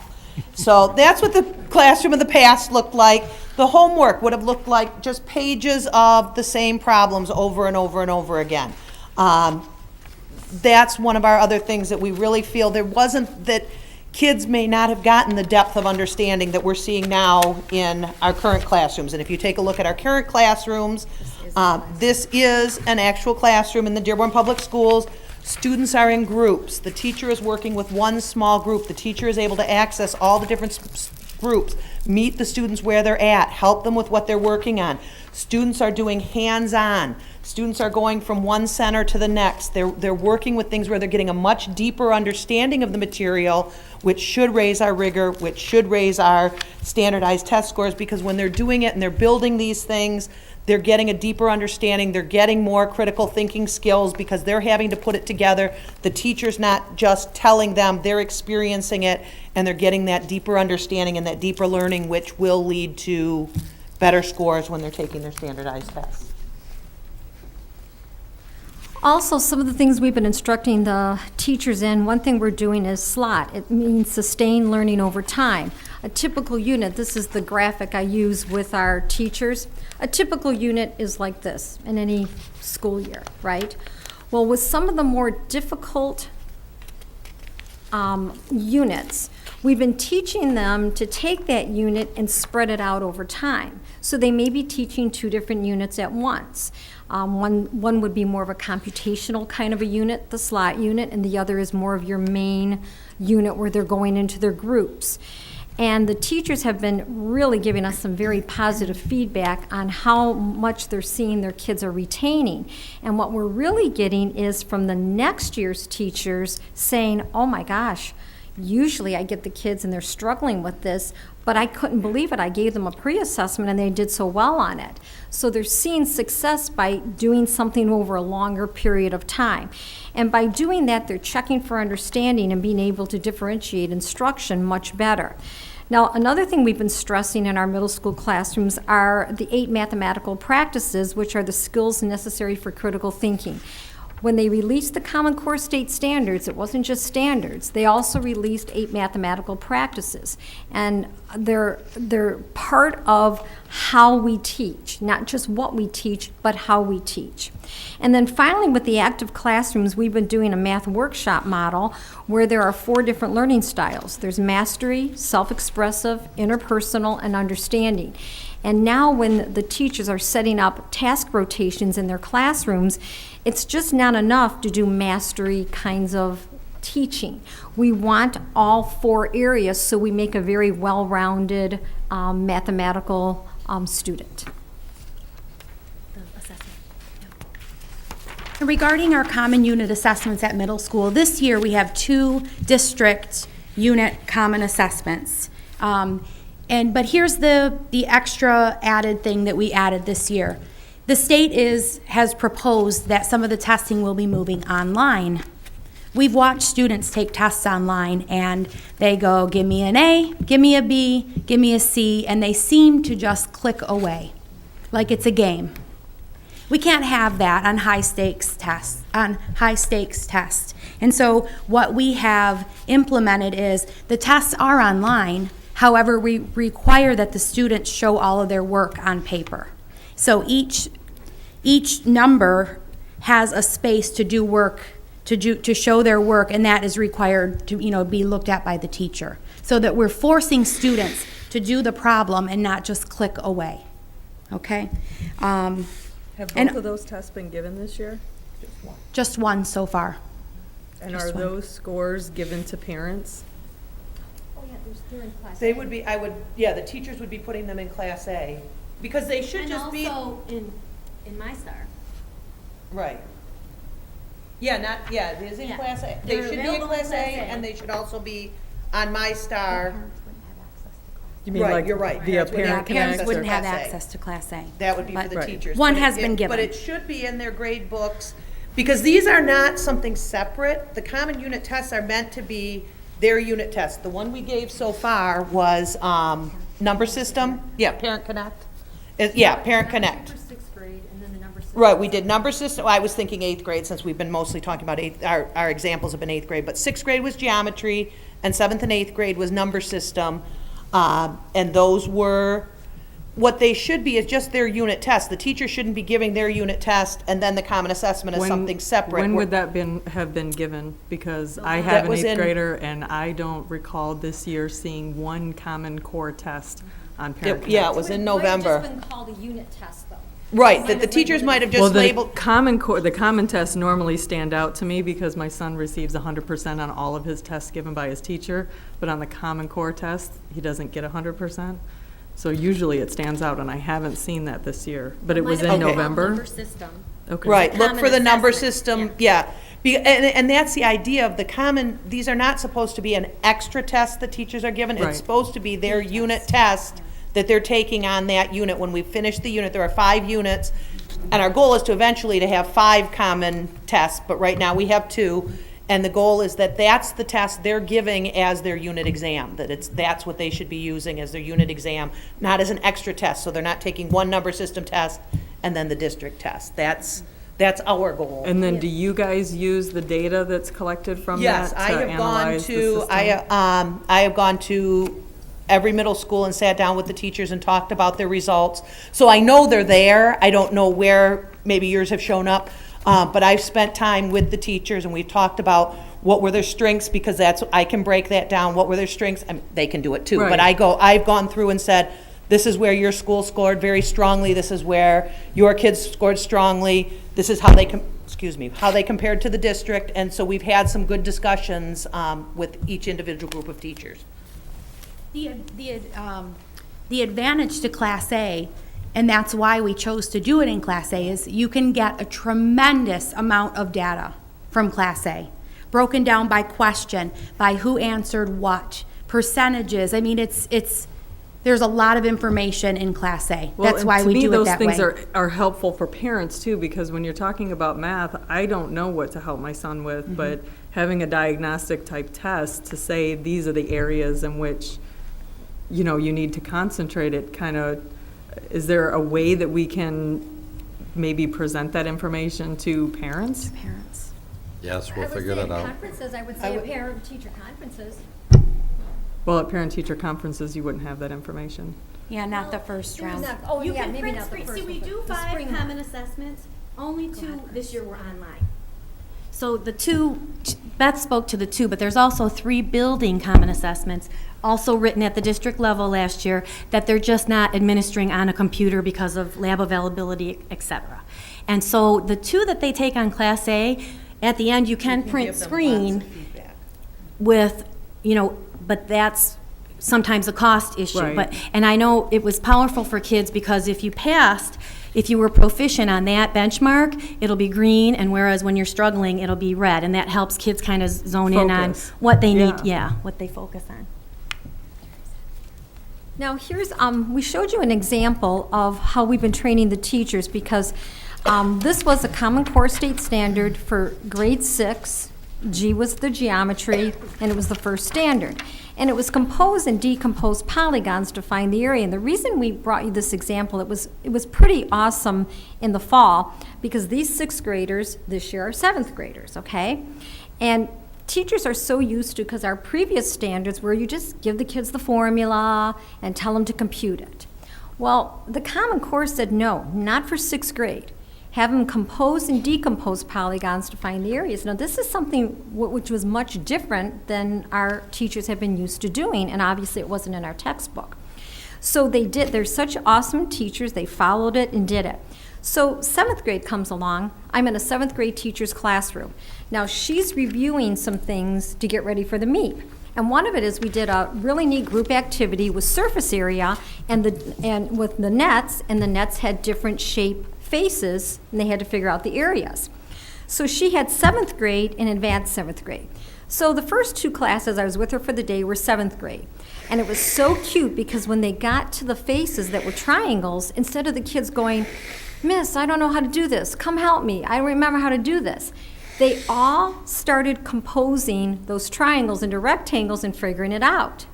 [SPEAKER 10] So that's what the classroom of the past looked like. The homework would have looked like just pages of the same problems over and over and over again. That's one of our other things that we really feel that kids may not have gotten the depth of understanding that we're seeing now in our current classrooms. And if you take a look at our current classrooms, this is an actual classroom in the Dearborn Public Schools. Students are in groups. The teacher is working with one small group. The teacher is able to access all the different groups, meet the students where they're at, help them with what they're working on. Students are doing hands-on. Students are going from one center to the next. They're working with things where they're getting a much deeper understanding of the material, which should raise our rigor, which should raise our standardized test scores, because when they're doing it and they're building these things, they're getting a deeper understanding, they're getting more critical thinking skills because they're having to put it together. The teacher's not just telling them, they're experiencing it, and they're getting that deeper understanding and that deeper learning, which will lead to better scores when they're taking their standardized tests.
[SPEAKER 11] Also, some of the things we've been instructing the teachers in, one thing we're doing is SLOT. It means sustained learning over time. A typical unit, this is the graphic I use with our teachers. A typical unit is like this in any school year, right? Well, with some of the more difficult units, we've been teaching them to take that unit and spread it out over time. So they may be teaching 2 different units at once. One would be more of a computational kind of a unit, the SLOT unit, and the other is more of your main unit where they're going into their groups. And the teachers have been really giving us some very positive feedback on how much they're seeing their kids are retaining. And what we're really getting is from the next year's teachers saying, oh my gosh, usually I get the kids and they're struggling with this, but I couldn't believe it. I gave them a pre-assessment and they did so well on it. So they're seeing success by doing something over a longer period of time. And by doing that, they're checking for understanding and being able to differentiate instruction much better. Now, another thing we've been stressing in our middle school classrooms are the 8 mathematical practices, which are the skills necessary for critical thinking. When they released the Common Core State Standards, it wasn't just standards. They also released 8 mathematical practices. And they're part of how we teach, not just what we teach, but how we teach. And then finally, with the active classrooms, we've been doing a math workshop model where there are 4 different learning styles. There's mastery, self-expressive, interpersonal, and understanding. And now when the teachers are setting up task rotations in their classrooms, it's just not enough to do mastery kinds of teaching. We want all 4 areas so we make a very well-rounded mathematical student.
[SPEAKER 9] Regarding our common unit assessments at middle school, this year we have 2 district unit common assessments. But here's the extra added thing that we added this year. The state has proposed that some of the testing will be moving online. We've watched students take tests online and they go, give me an A, give me a B, give me a C, and they seem to just click away, like it's a game. We can't have that on high stakes tests. And so what we have implemented is the tests are online. However, we require that the students show all of their work on paper. So each each number has a space to do work, to show their work, and that is required to, be looked at by the teacher. So that we're forcing students to do the problem and not just click away, okay?
[SPEAKER 2] Have
[SPEAKER 9] And-
[SPEAKER 2] both of those tests been given this year?
[SPEAKER 9] Just one so far.
[SPEAKER 2] And
[SPEAKER 9] Just
[SPEAKER 2] are
[SPEAKER 9] one.
[SPEAKER 2] those scores given to parents?
[SPEAKER 10] They would be, the teachers would be putting them in Class A, because they should just be.
[SPEAKER 12] in My Star.
[SPEAKER 10] Right. It is in
[SPEAKER 12] Yeah.
[SPEAKER 10] Class A. They
[SPEAKER 12] They're
[SPEAKER 10] should be in
[SPEAKER 12] available in
[SPEAKER 10] Class A,
[SPEAKER 12] Class A.
[SPEAKER 10] and they should also be on My Star.
[SPEAKER 2] You mean
[SPEAKER 10] Right,
[SPEAKER 2] like
[SPEAKER 10] you're right.
[SPEAKER 2] via
[SPEAKER 10] Parents wouldn't
[SPEAKER 2] Parent
[SPEAKER 10] have
[SPEAKER 2] Connect?
[SPEAKER 9] Parents wouldn't have
[SPEAKER 10] Class A.
[SPEAKER 9] access to Class A.
[SPEAKER 10] That would be for
[SPEAKER 9] But
[SPEAKER 10] the
[SPEAKER 2] Right.
[SPEAKER 10] teachers.
[SPEAKER 9] One
[SPEAKER 10] but
[SPEAKER 9] has
[SPEAKER 10] it-
[SPEAKER 9] been
[SPEAKER 10] it-
[SPEAKER 9] given.
[SPEAKER 10] But it should be in their grade books, because these are not something separate. The common unit tests are meant to be their unit tests. The one we gave so far was number system. Yeah, Parent Connect. Parent Connect.
[SPEAKER 11] For sixth grade, and then the number six.
[SPEAKER 10] Right, we did number system, I was thinking eighth grade, since we've been mostly talking about our examples have been eighth grade, but sixth grade was geometry, and seventh and eighth grade was number system. And those were, what they should be is just their unit test. The teacher shouldn't be giving their unit test, and then the common assessment is
[SPEAKER 2] When-
[SPEAKER 10] something separate.
[SPEAKER 2] When would that have been given? Because I
[SPEAKER 10] That
[SPEAKER 2] have an
[SPEAKER 10] was
[SPEAKER 2] eighth
[SPEAKER 10] in-
[SPEAKER 2] grader, and I don't recall this year seeing one Common Core test on Parent Connect.
[SPEAKER 10] Yeah, it was in November.
[SPEAKER 11] It's been called a unit test, though.
[SPEAKER 10] Right, that the teachers might have
[SPEAKER 2] Well,
[SPEAKER 10] just
[SPEAKER 2] the
[SPEAKER 10] labeled,
[SPEAKER 2] Common Core, the Common tests normally stand out to me because my son receives 100% on all of his tests given by his teacher, but on the Common Core test, he doesn't get 100%. So usually it stands out, and I haven't seen that this year, but it was in November.
[SPEAKER 11] Number system.
[SPEAKER 2] Okay.
[SPEAKER 10] right, look
[SPEAKER 11] Common
[SPEAKER 10] for the number
[SPEAKER 11] assessment,
[SPEAKER 10] system, yeah. And that's the idea of the common, these are not supposed to be an extra test the teachers are given.
[SPEAKER 2] Right.
[SPEAKER 10] It's supposed to be their unit test that they're taking on that unit. When we finish the unit, there are 5 units, and our goal is to eventually to have 5 common tests, but right now we have 2. And the goal is that that's the test they're giving as their unit exam, that's what they should be using as their unit exam, not as an extra test. So they're not taking one number system test and then the district test. That's our goal.
[SPEAKER 2] And then do you guys use the data that's collected from that
[SPEAKER 10] Yes,
[SPEAKER 2] to
[SPEAKER 10] I have gone
[SPEAKER 2] analyze the
[SPEAKER 10] to,
[SPEAKER 2] system?
[SPEAKER 10] I have gone to every middle school and sat down with the teachers and talked about their results. So I know they're there. I don't know where maybe yours have shown up. But I've spent time with the teachers, and we've talked about what were their strengths, because I can break that down. What were their strengths? They can do it too. But
[SPEAKER 2] Right.
[SPEAKER 10] I've gone through and said, this is where your school scored very strongly. This is where your kids scored strongly. This is how they how they compared to the district. And so we've had some good discussions with each individual group of teachers.
[SPEAKER 9] The advantage to Class A, and that's why we chose to do it in Class A, is you can get a tremendous amount of data from Class A, broken down by question, by who answered what, percentages. I mean, there's a lot of information in Class A.
[SPEAKER 2] Well,
[SPEAKER 9] That's
[SPEAKER 2] and
[SPEAKER 9] why
[SPEAKER 2] to
[SPEAKER 9] we
[SPEAKER 2] me,
[SPEAKER 9] do it
[SPEAKER 2] those
[SPEAKER 9] that way.
[SPEAKER 2] things are helpful for parents too, because when you're talking about math, I don't know what to help my son with,
[SPEAKER 9] Mm-hmm.
[SPEAKER 2] but having a diagnostic type test to say these are the areas in which, you need to concentrate, it kind of, is there a way that we can maybe present that information to parents?
[SPEAKER 9] Parents.
[SPEAKER 4] Yes, we'll figure that out.
[SPEAKER 11] Conferences, I would say parent-teacher conferences.
[SPEAKER 2] Well, at parent-teacher conferences, you wouldn't have that information.
[SPEAKER 9] Yeah, not the first round.
[SPEAKER 11] Oh,
[SPEAKER 12] You
[SPEAKER 11] yeah,
[SPEAKER 12] can
[SPEAKER 11] maybe
[SPEAKER 12] print
[SPEAKER 11] not the
[SPEAKER 12] screen,
[SPEAKER 11] first
[SPEAKER 12] see, we
[SPEAKER 11] one,
[SPEAKER 12] do
[SPEAKER 11] but the
[SPEAKER 12] 5
[SPEAKER 11] spring one.
[SPEAKER 12] common assessments, only 2 this year were online.
[SPEAKER 9] So the 2, Beth spoke to the 2, but there's also 3 building common assessments, also written at the district level last year, that they're just not administering on a computer because of lab availability, et cetera. And so the 2 that they take on Class A, at the end, you can print
[SPEAKER 10] Give them lots
[SPEAKER 9] screen
[SPEAKER 10] of feedback.
[SPEAKER 9] with, but that's sometimes a cost issue.
[SPEAKER 2] Right.
[SPEAKER 9] And I know it was powerful for kids, because if you were proficient on that benchmark, it'll be green, and whereas when you're struggling, it'll be red, and that helps kids kind of zone in on
[SPEAKER 2] Focus.
[SPEAKER 9] what they need,
[SPEAKER 2] Yeah.
[SPEAKER 9] what they focus on.
[SPEAKER 11] Now, here's, we showed you an example of how we've been training the teachers, because this was a Common Core state standard for grade 6. G was the geometry, and it was the first standard. And it was composed and decomposed polygons to find the area. And the reason we brought you this example, it was pretty awesome in the fall, because these 6th graders this year are 7th graders, okay? And teachers are so used to, because our previous standards where you just give the kids the formula and tell them to compute it. Well, the Common Core said no, not for 6th grade. have them compose and decompose polygons to find the areas. Now, this is something which was much different than our teachers have been used to doing, and obviously it wasn't in our textbook. So they're such awesome teachers, they followed it and did it. So 7th grade comes along. I'm in a 7th grade teacher's classroom. Now, she's reviewing some things to get ready for the MEP. And one of it is we did a really neat group activity with surface area and with the nets, and the nets had different shape faces, and they had to figure out the areas. So she had 7th grade and advanced 7th grade. So the first 2 classes I was with her for the day were 7th grade. And it was so cute because when they got to the faces that were triangles, instead of the kids going, "Miss, I don't know how to do this. Come help me. I don't remember how to do this," they all started composing those triangles into rectangles and figuring it out.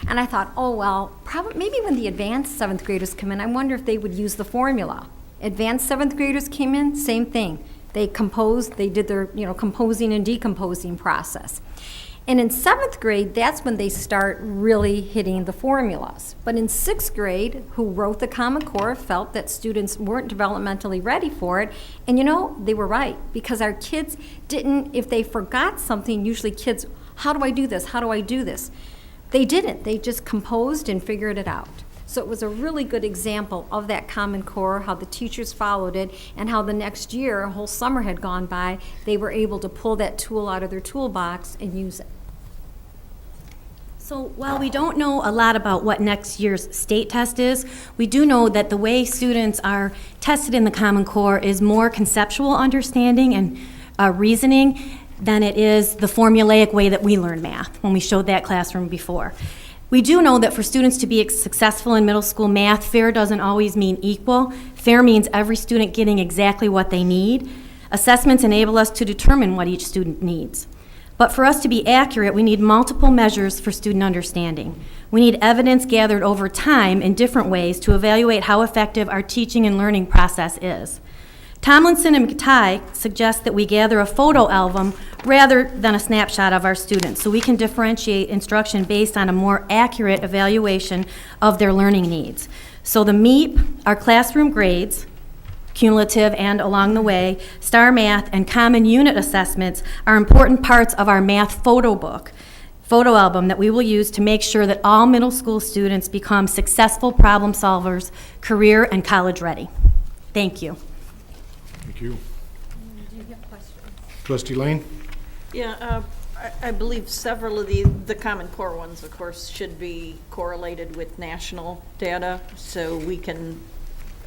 [SPEAKER 11] And I thought, oh, well, probably maybe when the advanced 7th graders come in, I wonder if they would use the formula. Advanced 7th graders came in, same thing. They composed, they did their, composing and decomposing process. And in 7th grade, that's when they start really hitting the formulas. But in 6th grade, who wrote the Common Core felt that students weren't developmentally ready for it. And they were right, because our kids didn't, if they forgot something, usually kids, how do I do this? How do I do this? They didn't. They just composed and figured it out. So it was a really good example of that Common Core, how the teachers followed it, and how the next year, a whole summer had gone by, they were able to pull that tool out of their toolbox and use it.
[SPEAKER 12] So while we don't know a lot about what next year's state test is, we do know that the way students are tested in the Common Core is more conceptual understanding and reasoning than it is the formulaic way that we learn math when we showed that classroom before. We do know that for students to be successful in middle school math, fair doesn't always mean equal. Fair means every student getting exactly what they need. Assessments enable us to determine what each student needs. But for us to be accurate, we need multiple measures for student understanding. We need evidence gathered over time in different ways to evaluate how effective our teaching and learning process is. Tomlinson and McTighe suggest that we gather a photo album rather than a snapshot of our students, so we can differentiate instruction based on a more accurate evaluation of their learning needs. So the MEP, our classroom grades, cumulative and along the way, STAR Math, and common unit assessments are important parts of our math photo album that we will use to make sure that all middle school students become successful problem solvers, career and college ready. Thank you.
[SPEAKER 1] Thank you. Trustee Lane?
[SPEAKER 6] Yeah, I believe several of the Common Core ones, of course, should be correlated with national data, so we can,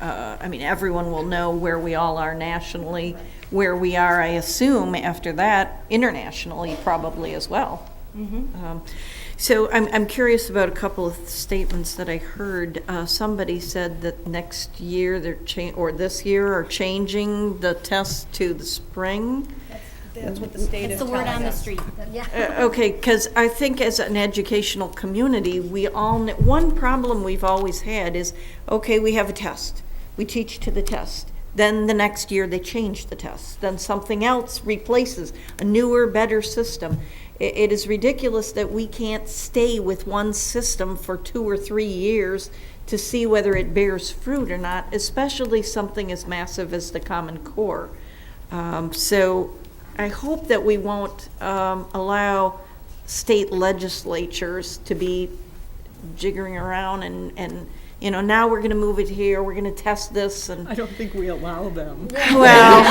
[SPEAKER 6] everyone will know where we all are nationally, where we are, I assume, after that, internationally probably as well. Mm-hmm. So I'm curious about a couple of statements that I heard. Somebody said that next year or this year are changing the test to the spring.
[SPEAKER 10] That's what the state is
[SPEAKER 12] It's the word
[SPEAKER 10] telling
[SPEAKER 12] on the
[SPEAKER 10] us.
[SPEAKER 12] street.
[SPEAKER 6] Okay, because I think as an educational community, one problem we've always had is, okay, we have a test. We teach to the test. Then the next year they change the test. Then something else replaces a newer, better system. It is ridiculous that we can't stay with one system for 2 or 3 years to see whether it bears fruit or not, especially something as massive as the Common Core. So I hope that we won't allow state legislatures to be jiggering around and now we're going to move it here, we're going to test this. And
[SPEAKER 2] I don't think we allow them.
[SPEAKER 6] well,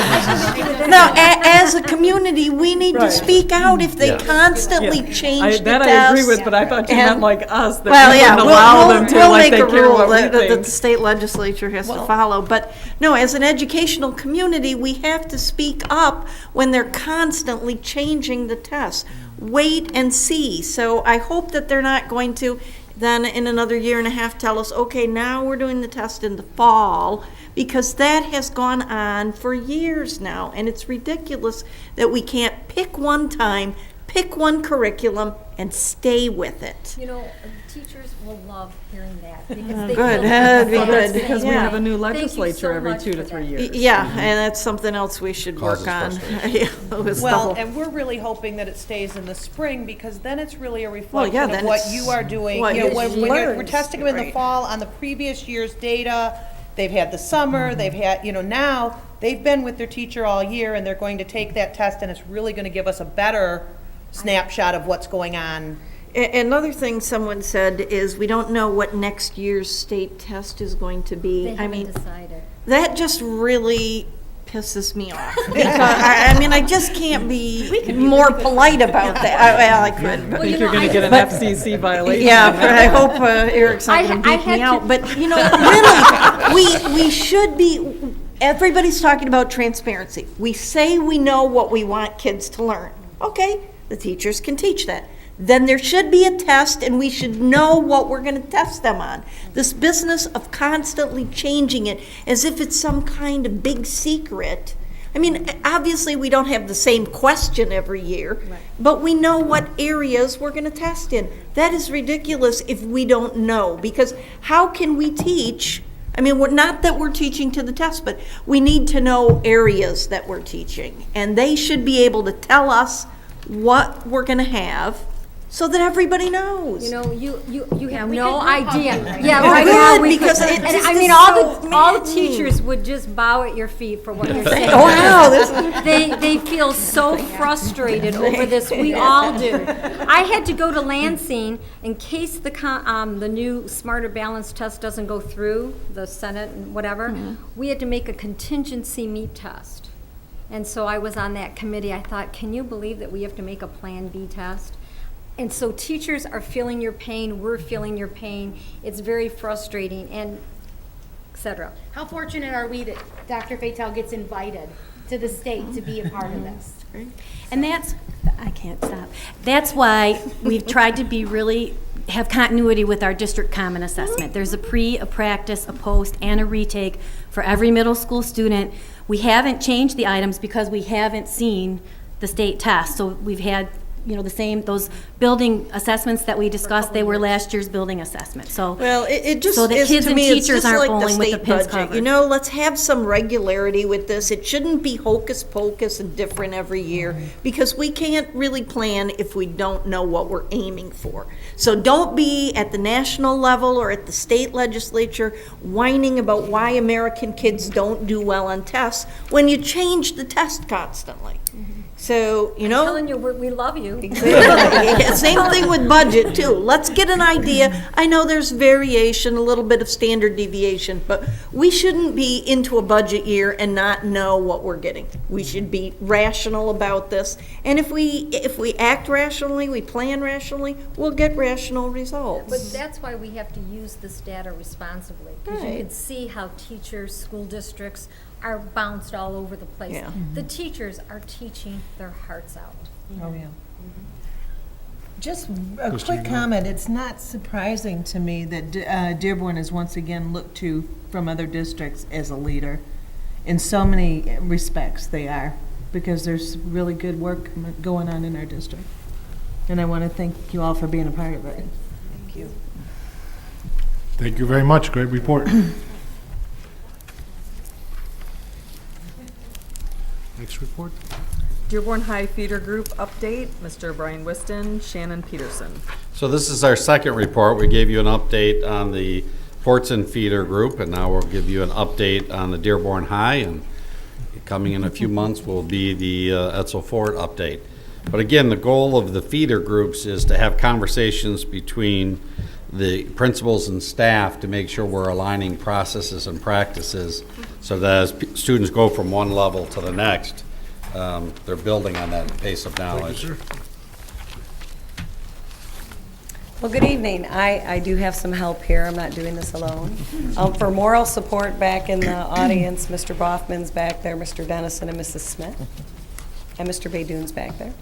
[SPEAKER 6] no, as a community, we need to speak out if they constantly change the test.
[SPEAKER 2] I agree with, but I thought you meant like us, that
[SPEAKER 6] well,
[SPEAKER 2] we
[SPEAKER 6] yeah,
[SPEAKER 2] wouldn't allow them to,
[SPEAKER 6] we'll
[SPEAKER 2] like
[SPEAKER 6] make
[SPEAKER 2] they
[SPEAKER 6] a
[SPEAKER 2] care
[SPEAKER 6] rule
[SPEAKER 2] what we
[SPEAKER 6] that the
[SPEAKER 2] think.
[SPEAKER 6] state legislature has to follow. But no, as an educational community, we have to speak up when they're constantly changing the test. Wait and see. So I hope that they're not going to then in another year and a half tell us, okay, now we're doing the test in the fall, because that has gone on for years now, and it's ridiculous that we can't pick one time, pick one curriculum, and stay with it.
[SPEAKER 11] Teachers will love hearing that. Because
[SPEAKER 6] Good, that'd be good.
[SPEAKER 2] Because we
[SPEAKER 6] Yeah.
[SPEAKER 2] have a new
[SPEAKER 11] Thank you
[SPEAKER 2] legislature
[SPEAKER 11] so
[SPEAKER 2] every
[SPEAKER 11] much
[SPEAKER 2] 2 to
[SPEAKER 11] for
[SPEAKER 2] 3
[SPEAKER 11] that.
[SPEAKER 2] years.
[SPEAKER 6] Yeah, and that's something else we should
[SPEAKER 4] Causes
[SPEAKER 6] work on.
[SPEAKER 4] frustration.
[SPEAKER 6] Yeah, it was the
[SPEAKER 10] Well,
[SPEAKER 6] whole-
[SPEAKER 10] and we're really hoping that it stays in the spring, because then it's really a
[SPEAKER 6] Well,
[SPEAKER 10] reflection
[SPEAKER 6] then
[SPEAKER 10] of what
[SPEAKER 6] it's
[SPEAKER 10] you are doing.
[SPEAKER 6] what
[SPEAKER 10] You know,
[SPEAKER 6] you
[SPEAKER 10] when we're
[SPEAKER 6] learned,
[SPEAKER 10] testing them in the
[SPEAKER 6] right.
[SPEAKER 10] fall on the previous year's data, they've had the summer, they've had, now they've been with their teacher all year and they're going to take that test and it's really going to give us a better snapshot of what's going on.
[SPEAKER 6] Another thing someone said is we don't know what next year's state test is going to be.
[SPEAKER 11] They haven't decided.
[SPEAKER 6] That just really pisses me off. Because, I just can't be more polite about that. Well, I could.
[SPEAKER 2] I think you're going to get an FCC violation.
[SPEAKER 6] Yeah, but I hope Eric's not going to beat me out. But, really, we should be, everybody's talking about transparency. We say we know what we want kids to learn. Okay, the teachers can teach that. Then there should be a test and we should know what we're going to test them on. This business of constantly changing it as if it's some kind of big secret. I mean, obviously we don't have the same question every year, but we know what areas we're going to test in. That is ridiculous if we don't know, because how can we teach? I mean, not that we're teaching to the test, but we need to know areas that we're teaching. And they should be able to tell us what we're going to have, so that everybody knows.
[SPEAKER 11] You know, you have no idea.
[SPEAKER 6] Yeah,
[SPEAKER 11] right now we
[SPEAKER 6] because
[SPEAKER 11] could.
[SPEAKER 6] it
[SPEAKER 11] And
[SPEAKER 6] just
[SPEAKER 11] I mean,
[SPEAKER 6] is
[SPEAKER 11] all
[SPEAKER 6] so
[SPEAKER 11] the teachers would just bow at your feet for what you're saying.
[SPEAKER 6] Oh, wow,
[SPEAKER 11] They feel so frustrated over this. We all do. I had to go to Lansing in case the new Smarter Balance test doesn't go through the Senate and whatever. We had to make a contingency meet test. And so I was on that committee. I thought, can you believe that we have to make a Plan B test? And so teachers are feeling your pain, we're feeling your pain. It's very frustrating, and et cetera.
[SPEAKER 9] How fortunate are we that Dr. Fatel gets invited to the state to be a part of this?
[SPEAKER 12] And I can't stop. That's why we've tried to be really, have continuity with our district common assessment. There's a pre, a practice, a post, and a retake for every middle school student. We haven't changed the items because we haven't seen the state test. So we've had, the same, those building assessments that we discussed, they were last year's building assessment. So,
[SPEAKER 6] well, it just
[SPEAKER 12] so that
[SPEAKER 6] is,
[SPEAKER 12] kids
[SPEAKER 6] to
[SPEAKER 12] and
[SPEAKER 6] me, it's
[SPEAKER 12] teachers
[SPEAKER 6] just
[SPEAKER 12] aren't
[SPEAKER 6] like the
[SPEAKER 12] bowling with the
[SPEAKER 6] state
[SPEAKER 12] pins
[SPEAKER 6] budget.
[SPEAKER 12] covered.
[SPEAKER 6] Let's have some regularity with this. It shouldn't be hocus pocus and different every year, because we can't really plan if we don't know what we're aiming for. So don't be at the national level or at the state legislature whining about why American kids don't do well on tests when you change the test constantly. So,
[SPEAKER 11] I'm telling you, we love you.
[SPEAKER 6] Yeah, same thing with budget too. Let's get an idea. I know there's variation, a little bit of standard deviation, but we shouldn't be into a budget year and not know what we're getting. We should be rational about this. And if we act rationally, we plan rationally, we'll get rational results.
[SPEAKER 11] But that's why we have to use this data responsibly, because you
[SPEAKER 6] Right.
[SPEAKER 11] can see how teachers, school districts are bounced all over the place.
[SPEAKER 6] Yeah.
[SPEAKER 11] The teachers are teaching their hearts out.
[SPEAKER 5] Oh, yeah. Just a quick comment. It's not surprising to me that Dearborn is once again looked to from other districts as a leader. In so many respects, they are, because there's really good work going on in our district. And I want to thank you all for being a part of it.
[SPEAKER 6] Thank you.
[SPEAKER 1] Thank you very much. Great report. Next report.
[SPEAKER 2] Dearborn High Feeder Group update, Mr. Brian Whiston, Shannon Peterson.
[SPEAKER 4] So this is our second report. We gave you an update on the Fortson Feeder Group, and now we'll give you an update on the Dearborn High, and coming in a few months will be the Etzel Ford update. But again, the goal of the feeder groups is to have conversations between the principals and staff to make sure we're aligning processes and practices so that as students go from one level to the next, they're building on that pace of knowledge.
[SPEAKER 13] Well, good evening. I do have some help here. I'm not doing this alone. For moral support back in the audience, Mr. Boffman's back there, Mr. Dennison and Mrs. Smith, and Mr. Baydoun's back there.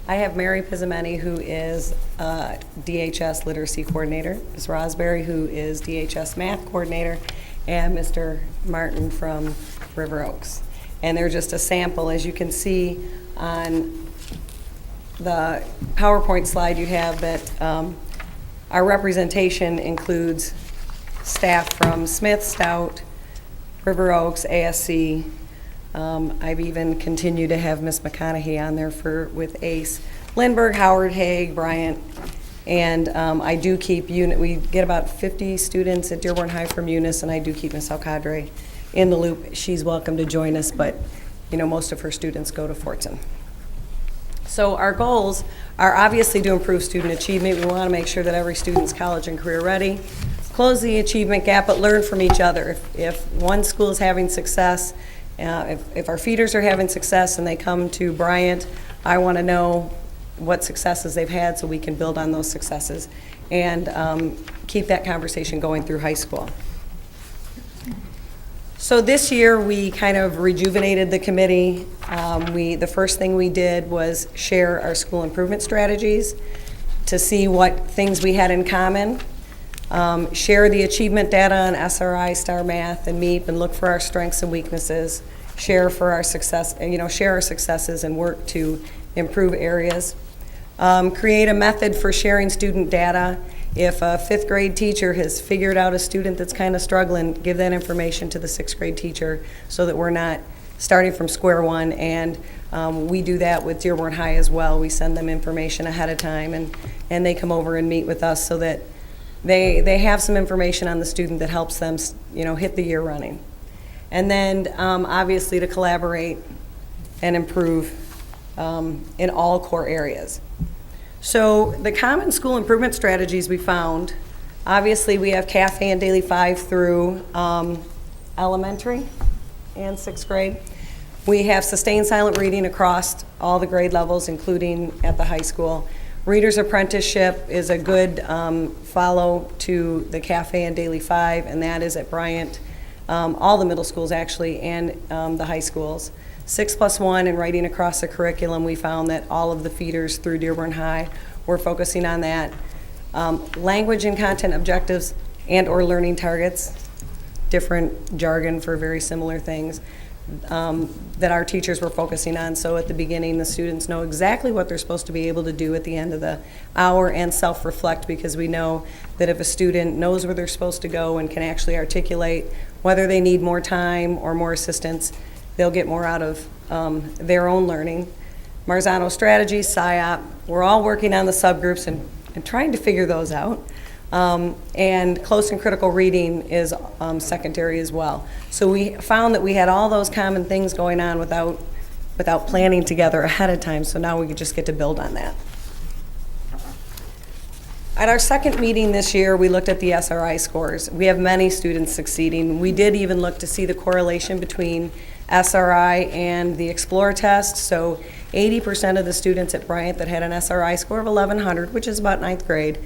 [SPEAKER 13] I have Mary Pizzamenti, who is DHS Literacy Coordinator, Ms. Rosberry, who is DHS Math Coordinator, and Mr. Martin from River Oaks. And they're just a sample. As you can see on the PowerPoint slide you have, that our representation includes staff from Smith, Stout, River Oaks, ASC. I've even continued to have Ms. McConaughey on there with ACE, Lindbergh, Howard, Hague, Bryant, And I do keep we get about 50 students at Dearborn High from Eunice, and I do keep Ms. Alcadre in the loop. She's welcome to join us, but most of her students go to Fortson. So our goals are obviously to improve student achievement. We want to make sure that every student's college and career ready, close the achievement gap, but learn from each other. If one school is having success, if our feeders are having success and they come to Bryant, I want to know what successes they've had so we can build on those successes and keep that conversation going through high school. So this year we kind of rejuvenated the committee. The first thing we did was share our school improvement strategies to see what things we had in common, share the achievement data on SRI, Star Math, and MEEP, and look for our strengths and weaknesses, share our successes and work to improve areas. Create a method for sharing student data. If a 5th grade teacher has figured out a student that's kind of struggling, give that information to the 6th grade teacher so that we're not starting from square one. And we do that with Dearborn High as well. We send them information ahead of time, and they come over and meet with us so that they have some information on the student that helps them hit the year running. And then obviously to collaborate and improve in all core areas. So the common school improvement strategies we found, obviously we have CAFE and Daily 5 through elementary and 6th grade. We have sustained silent reading across all the grade levels, including at the high school. Reader's Apprenticeship is a good follow to the CAFE and Daily 5, and that is at Bryant, all the middle schools actually, and the high schools. 6+1 and writing across the curriculum, we found that all of the feeders through Dearborn High were focusing on that. Language and content objectives and or learning targets, different jargon for very similar things that our teachers were focusing on. So at the beginning, the students know exactly what they're supposed to be able to do at the end of the hour and self-reflect, because we know that if a student knows where they're supposed to go and can actually articulate whether they need more time or more assistance, they'll get more out of their own learning. Marzano strategies, SIOP, we're all working on the subgroups and trying to figure those out. And close and critical reading is secondary as well. So we found that we had all those common things going on without planning together ahead of time, so now we could just get to build on that. At our second meeting this year, we looked at the SRI scores. We have many students succeeding. We did even look to see the correlation between SRI and the Explore test. So 80% of the students at Bryant that had an SRI score of 1100, which is about 9th grade,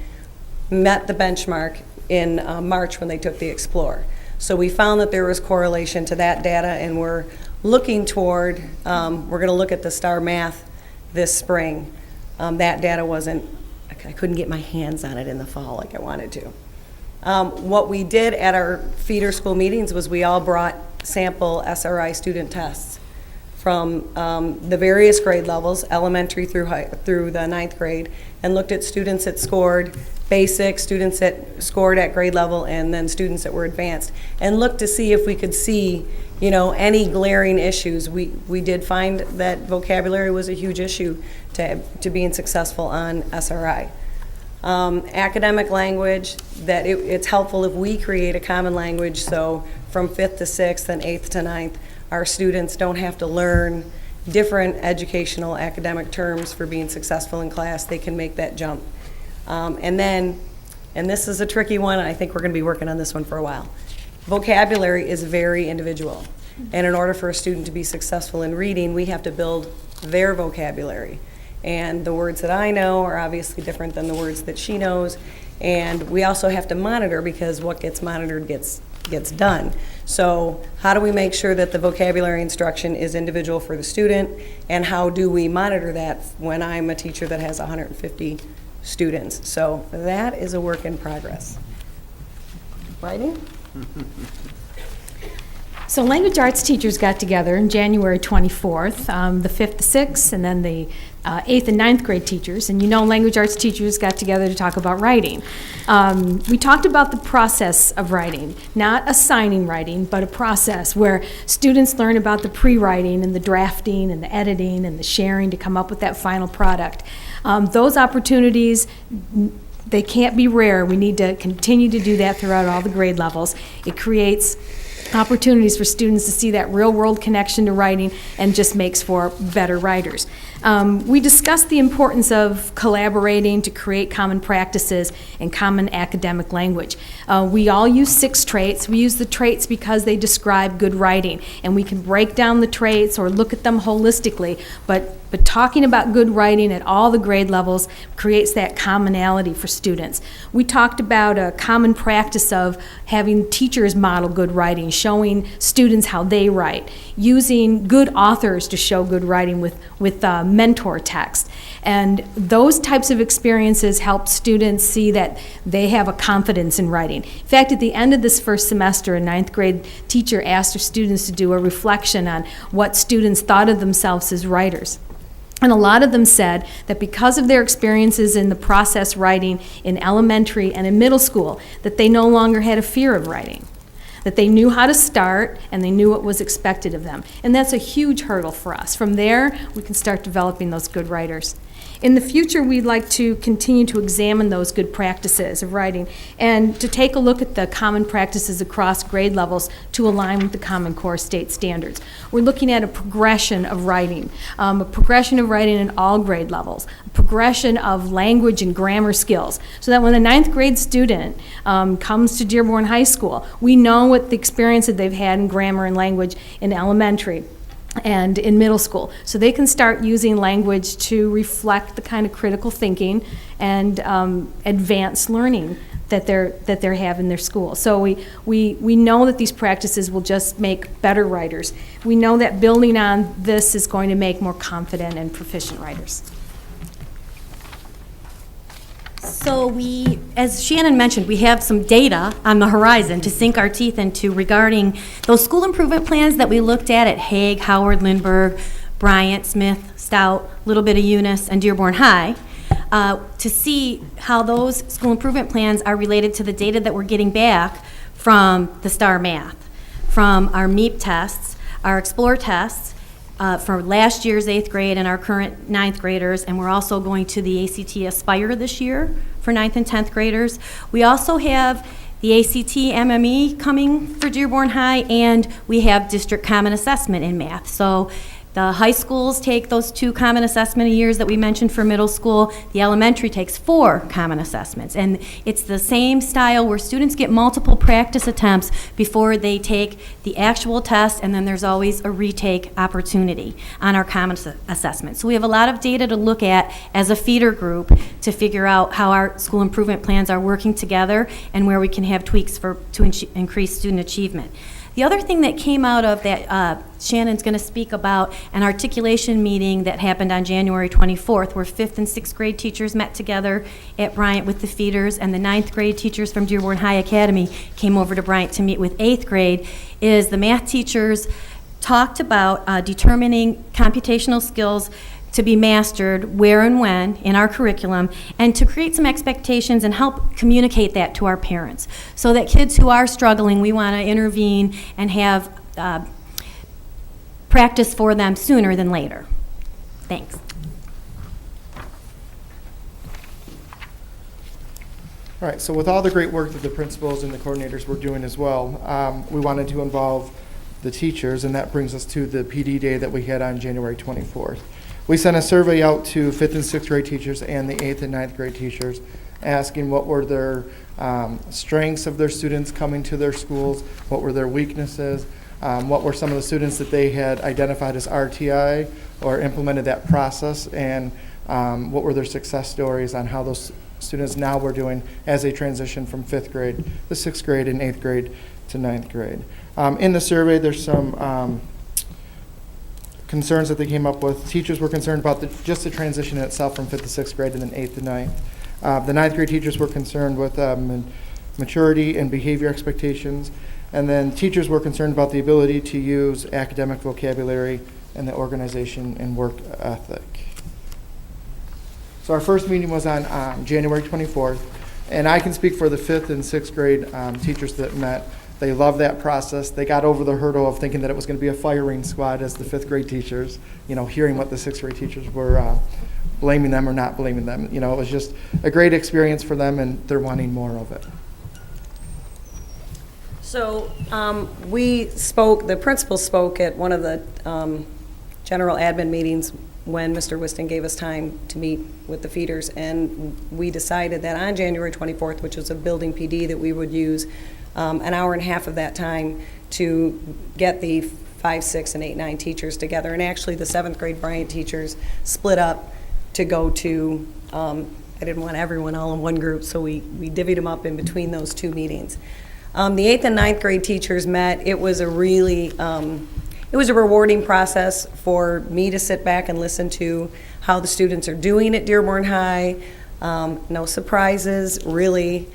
[SPEAKER 13] met the benchmark in March when they took the Explore. So we found that there was correlation to that data, and we're looking toward, we're going to look at the Star Math this spring. That data I couldn't get my hands on it in the fall like I wanted to. What we did at our feeder school meetings was we all brought sample SRI student tests from the various grade levels, elementary through the 9th grade, and looked at students that scored basic, students that scored at grade level, and then students that were advanced, and looked to see if we could see any glaring issues. We did find that vocabulary was a huge issue to being successful on SRI. Academic language, that it's helpful if we create a common language, so from 5th to 6th and 8th to 9th, our students don't have to learn different educational academic terms for being successful in class. They can make that jump. And this is a tricky one, and I think we're going to be working on this one for a while. Vocabulary is very individual, and in order for a student to be successful in reading, we have to build their vocabulary. And the words that I know are obviously different than the words that she knows, and we also have to monitor, because what gets monitored gets done. So how do we make sure that the vocabulary instruction is individual for the student, and how do we monitor that when I'm a teacher that has 150 students? So that is a work in progress. Writing?
[SPEAKER 14] So language arts teachers got together on January 24th, the 5th to 6th, and then the 8th and 9th grade teachers. And language arts teachers got together to talk about writing. We talked about the process of writing, not assigning writing, but a process where students learn about the pre-writing and the drafting and the editing and the sharing to come up with that final product. Those opportunities they can't be rare. We need to continue to do that throughout all the grade levels. It creates opportunities for students to see that real-world connection to writing and just makes for better writers. We discussed the importance of collaborating to create common practices and common academic language. We all use 6 traits. We use the traits because they describe good writing, and we can break down the traits or look at them holistically, but talking about good writing at all the grade levels creates that commonality for students. We talked about a common practice of having teachers model good writing, showing students how they write, using good authors to show good writing with mentor text. And those types of experiences help students see that they have a confidence in writing. In fact, at the end of this first semester, a 9th grade teacher asked her students to do a reflection on what students thought of themselves as writers. And a lot of them said that because of their experiences in the process writing in elementary and in middle school, that they no longer had a fear of writing, that they knew how to start and they knew what was expected of them. And that's a huge hurdle for us. From there, we can start developing those good writers. In the future, we'd like to continue to examine those good practices of writing and to take a look at the common practices across grade levels to align with the Common Core state standards. We're looking at a progression of writing in all grade levels, a progression of language and grammar skills, so that when a 9th grade student comes to Dearborn High School, we know what the experience that they've had in grammar and language in elementary and in middle school, so they can start using language to reflect the kind of critical thinking and advanced learning that they're having in their school. So we know that these practices will just make better writers. We know that building on this is going to make more confident and proficient writers.
[SPEAKER 12] So as Shannon mentioned, we have some data on the horizon to sink our teeth into regarding those school improvement plans that we looked at Hague, Howard, Lindbergh, Bryant, Smith, Stout, a little bit of Eunice, and Dearborn High, to see how those school improvement plans are related to the data that we're getting back from the STAR Math, from our MEP tests, our Explore tests, for last year's 8th grade and our current 9th graders, and we're also going to the ACT Aspire this year for 9th and 10th graders. We also have the ACT MME coming for Dearborn High, and we have District Common Assessment in math. So the high schools take those 2 common assessment years that we mentioned for middle school. The elementary takes 4 common assessments. And it's the same style where students get multiple practice attempts before they take the actual test, and then there's always a retake opportunity on our common assessment. So we have a lot of data to look at as a feeder group to figure out how our school improvement plans are working together and where we can have tweaks to increase student achievement. The other thing that came out of that, Shannon's going to speak about an articulation meeting that happened on January 24th, where 5th and 6th grade teachers met together at Bryant with the feeders, and the 9th grade teachers from Dearborn High Academy came over to Bryant to meet with 8th grade, is the math teachers talked about determining computational skills to be mastered where and when in our curriculum, and to create some expectations and help communicate that to our parents, so that kids who are struggling, we want to intervene and have practice for them sooner than later. Thanks.
[SPEAKER 15] All right, so with all the great work that the principals and the coordinators were doing as well, we wanted to involve the teachers, and that brings us to the PD day that we had on January 24th. We sent a survey out to 5th and 6th grade teachers and the 8th and 9th grade teachers, asking what were their strengths of their students coming to their schools, what were their weaknesses, what were some of the students that they had identified as RTI or implemented that process, and what were their success stories on how those students now were doing as they transition from 5th grade to 6th grade and 8th grade to 9th grade. In the survey, there's some concerns that they came up with. Teachers were concerned about just the transition itself from 5th to 6th grade and then 8th to 9th. The 9th grade teachers were concerned with maturity and behavior expectations. And then teachers were concerned about the ability to use academic vocabulary and the organization and work ethic. So our first meeting was on January 24th. And I can speak for the 5th and 6th grade teachers that met. They loved that process. They got over the hurdle of thinking that it was going to be a firing squad as the 5th grade teachers, hearing what the 6th grade teachers were blaming them or not blaming them. You know, it was just a great experience for them, and they're wanting more of it.
[SPEAKER 13] So the principal spoke at one of the general admin meetings when Mr. Whiston gave us time to meet with the feeders, and we decided that on January 24th, which was a building PD, that we would use an hour and a half of that time to get the 5, 6, and 8, 9 teachers together. And actually, the 7th grade Bryant teachers split up to go to, I didn't want everyone all in one group, so we divvied them up in between those 2 meetings. The 8th and 9th grade teachers met. It was a really, it was a rewarding process for me to sit back and listen to how the students are doing at Dearborn High. No surprises, really.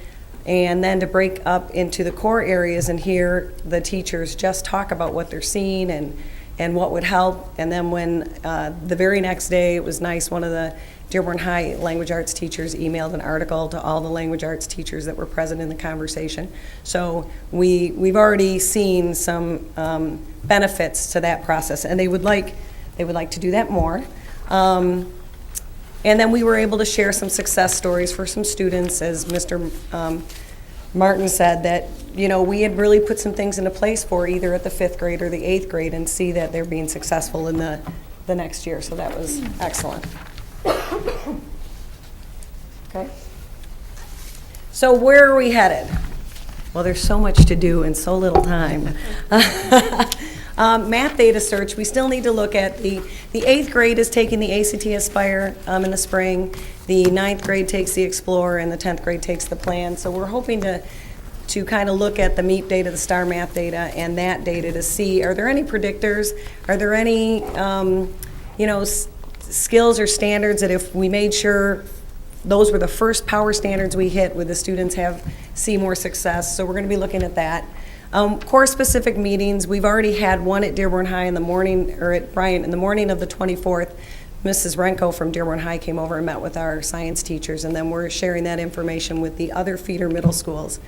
[SPEAKER 13] And then to break up into the core areas and hear the teachers just talk about what they're seeing and what would help. And then when the very next day, it was nice, one of the Dearborn High language arts teachers emailed an article to all the language arts teachers that were present in the conversation. So we've already seen some benefits to that process, and they would like to do that more. And then we were able to share some success stories for some students, as Mr. Martin said, that, you know, we had really put some things into place for either at the 5th grade or the 8th grade, and see that they're being successful in the next year. So that was excellent. Okay. So where are we headed? Well, there's so much to do in so little time. Math data search, we still need to look at the 8th grade is taking the ACT Aspire in the spring. The 9th grade takes the Explorer, and the 10th grade takes the Plan. So we're hoping to kind of look at the MEP data, the STAR Math data, and that data to see, are there any predictors? Are there any, skills or standards that if we made sure those were the first power standards we hit, would the students see more success? So we're going to be looking at that. Course-specific meetings, we've already had one at Dearborn High in the morning, or at Bryant in the morning of the 24th. Mrs. Renko from Dearborn High came over and met with our science teachers, and then we're sharing that information with the other feeder middle schools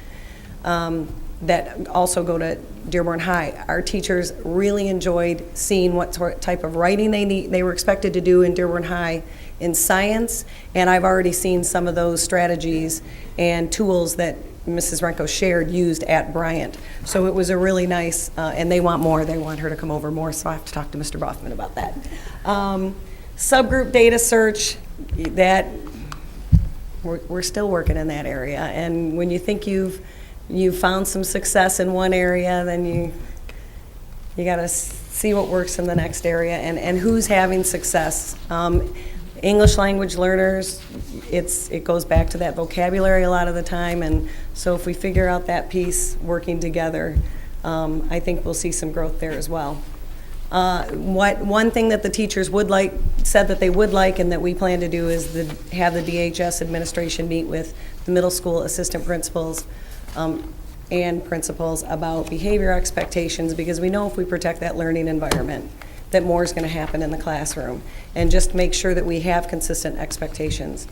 [SPEAKER 13] that also go to Dearborn High. Our teachers really enjoyed seeing what type of writing they were expected to do in Dearborn High in science, and I've already seen some of those strategies and tools that Mrs. Renko shared used at Bryant. So it was a really nice, and they want more. They want her to come over more, so I have to talk to Mr. Boffman about that. Subgroup data search, that we're still working in that area. And when you think you've found some success in one area, then you got to see what works in the next area and who's having success. English language learners, it goes back to that vocabulary a lot of the time, and so if we figure out that piece working together, I think we'll see some growth there as well. One thing that the teachers said that they would like and that we plan to do is have the DHS administration meet with the middle school assistant principals and principals about behavior expectations, because we know if we protect that learning environment, that more is going to happen in the classroom, and just make sure that we have consistent expectations.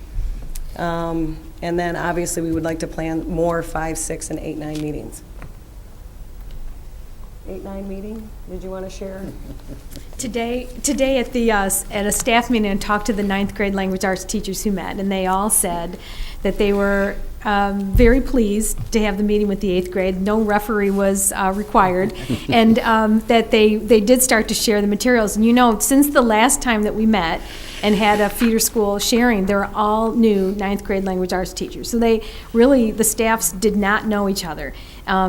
[SPEAKER 13] And then obviously we would like to plan more 5, 6, and 8, 9 meetings. 8, 9 meeting, did you want to share?
[SPEAKER 14] Today at a staff meeting, I talked to the 9th grade language arts teachers who met, and they all said that they were very pleased to have the meeting with the 8th grade. No referee was required, and that they did start to share the materials. And you know, since the last time that we met and had a feeder school sharing, they're all new 9th grade language arts teachers. So the staffs did not know each other.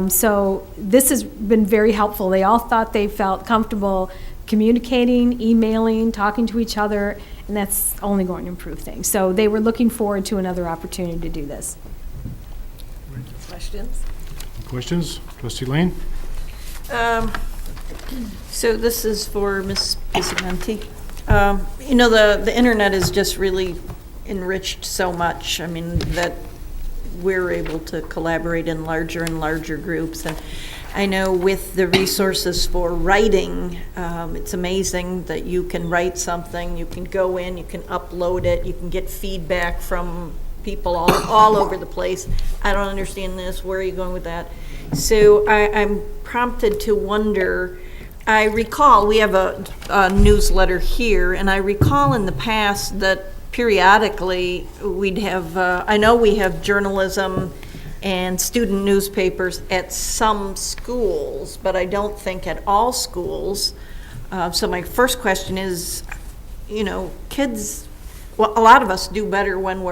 [SPEAKER 14] So this has been very helpful. They all thought they felt comfortable communicating, emailing, talking to each other, and that's only going to improve things. So they were looking forward to another opportunity to do this.
[SPEAKER 6] Questions?
[SPEAKER 1] Questions? Trustee Lane?
[SPEAKER 6] So this is for Ms. Pizzamenti. The internet has just really enriched so much. I mean, that we're able to collaborate in larger and larger groups. And I know with the resources for writing, it's amazing that you can write something, you can go in, you can upload it, you can get feedback from people all over the place. I don't understand this, where are you going with that? So I'm prompted to wonder, I recall, we have a newsletter here, and I recall in the past that periodically, we'd have, I know we have journalism and student newspapers at some schools, but I don't think at all schools. So my first question is, kids, well, a lot of us do better when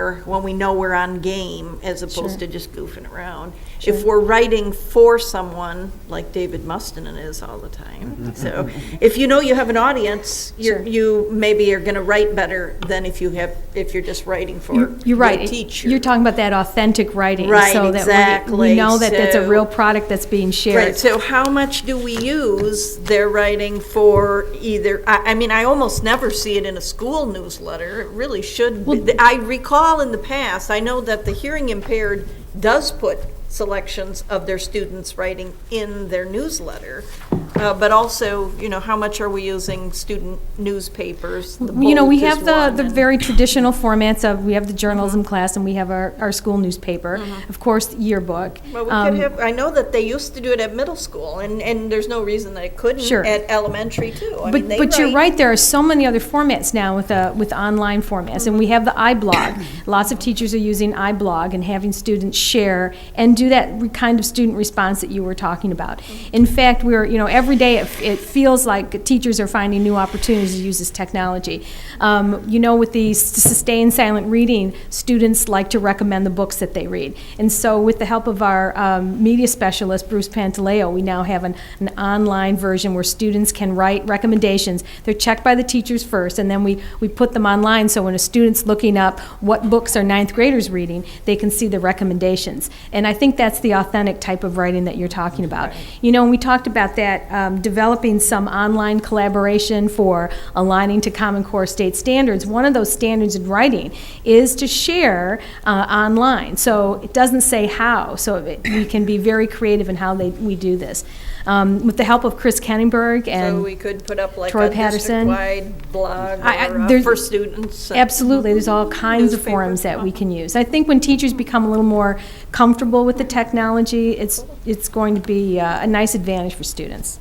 [SPEAKER 6] we know we're on game as opposed to just goofing around. If we're writing for someone, like David Mustonen is all the time. So if you know you have an audience, you maybe are going to write better than if you're just writing for
[SPEAKER 14] You're right.
[SPEAKER 6] your teacher.
[SPEAKER 14] You're talking about that authentic writing.
[SPEAKER 6] Right,
[SPEAKER 14] so that
[SPEAKER 6] exactly.
[SPEAKER 14] we know that that's a
[SPEAKER 6] So-
[SPEAKER 14] real product that's being shared.
[SPEAKER 6] Right, so how much do we use their writing for either, I mean, I almost never see it in a school newsletter. It really should be. I recall in the past, I know that the hearing impaired does put selections of their students' writing in their newsletter, but also, how much are we using student newspapers? The
[SPEAKER 14] We
[SPEAKER 6] Bolt is
[SPEAKER 14] have
[SPEAKER 6] one,
[SPEAKER 14] the
[SPEAKER 6] and-
[SPEAKER 14] very traditional formats of, we have the journalism class and we have our school newspaper, of course, the yearbook.
[SPEAKER 6] Well, we could have, I know that they used to do it at middle school, and there's no reason that it couldn't
[SPEAKER 14] Sure.
[SPEAKER 6] at elementary too. I mean, they
[SPEAKER 14] But you're
[SPEAKER 6] write-
[SPEAKER 14] right, there are so many other formats now with online formats, and we have the iBlog. Lots of teachers are using iBlog and having students share and do that kind of student response that you were talking about. In fact, every day it feels like teachers are finding new opportunities to use this technology. With the sustained silent reading, students like to recommend the books that they read. And so with the help of our media specialist, Bruce Pantaleo, we now have an online version where students can write recommendations. They're checked by the teachers first, and then we put them online, so when a student's looking up what books are ninth graders reading, they can see the recommendations. And I think that's the authentic type of writing that you're talking about. And we talked about that, developing some online collaboration for aligning to Common Core state standards. One of those standards in writing is to share online. So it doesn't say how, so we can be very creative in how we do this. With the help of Chris Kenningberg and
[SPEAKER 6] So we could put up like
[SPEAKER 14] Troy
[SPEAKER 6] a
[SPEAKER 14] Patterson.
[SPEAKER 6] district-wide blog
[SPEAKER 14] there's-
[SPEAKER 6] for students.
[SPEAKER 14] Absolutely, there's all kinds of forums that we can use. I think when teachers become a little more comfortable with the technology, it's going to be a nice advantage for students.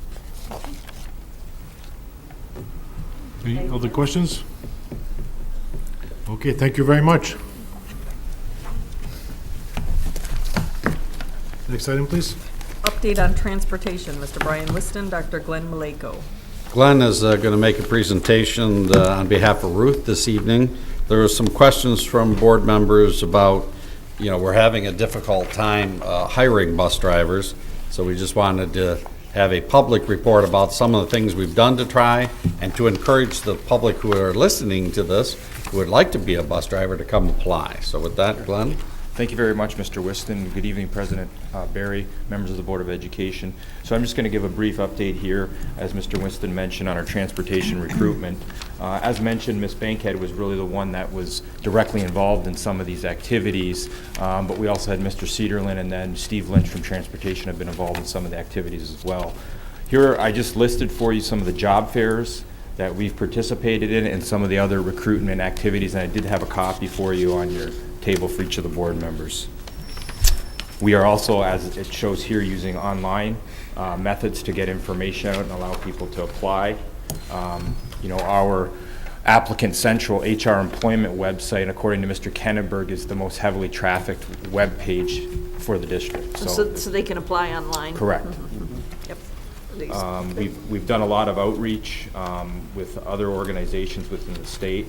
[SPEAKER 1] Any other questions? Okay, thank you very much. Next item, please.
[SPEAKER 2] Update on transportation, Mr. Brian Liston, Dr. Glenn Maleko.
[SPEAKER 4] Glenn is going to make a presentation on behalf of Ruth this evening. There were some questions from board members about, we're having a difficult time hiring bus drivers, so we just wanted to have a public report about some of the things we've done to try and to encourage the public who are listening to this, who would like to be a bus driver, to come apply. So with that, Glenn.
[SPEAKER 16] Thank you very much, Mr. Whiston. Good evening, President Barry, members of the Board of Education. So I'm just going to give a brief update here, as Mr. Whiston mentioned, on our transportation recruitment. As mentioned, Ms. Bankhead was really the one that was directly involved in some of these activities, but we also had Mr. Cedarlin and then Steve Lynch from Transportation have been involved in some of the activities as well. Here I just listed for you some of the job fairs that we've participated in and some of the other recruitment activities, and I did have a copy for you on your table for each of the board members. We are also, as it shows here, using online methods to get information out and allow people to apply. Our Applicant Central HR employment website, according to Mr. Kennenberg, is the most heavily trafficked web page for the district.
[SPEAKER 6] So they can apply online?
[SPEAKER 16] Correct.
[SPEAKER 6] Yep.
[SPEAKER 16] We've done a lot of outreach with other organizations within the state.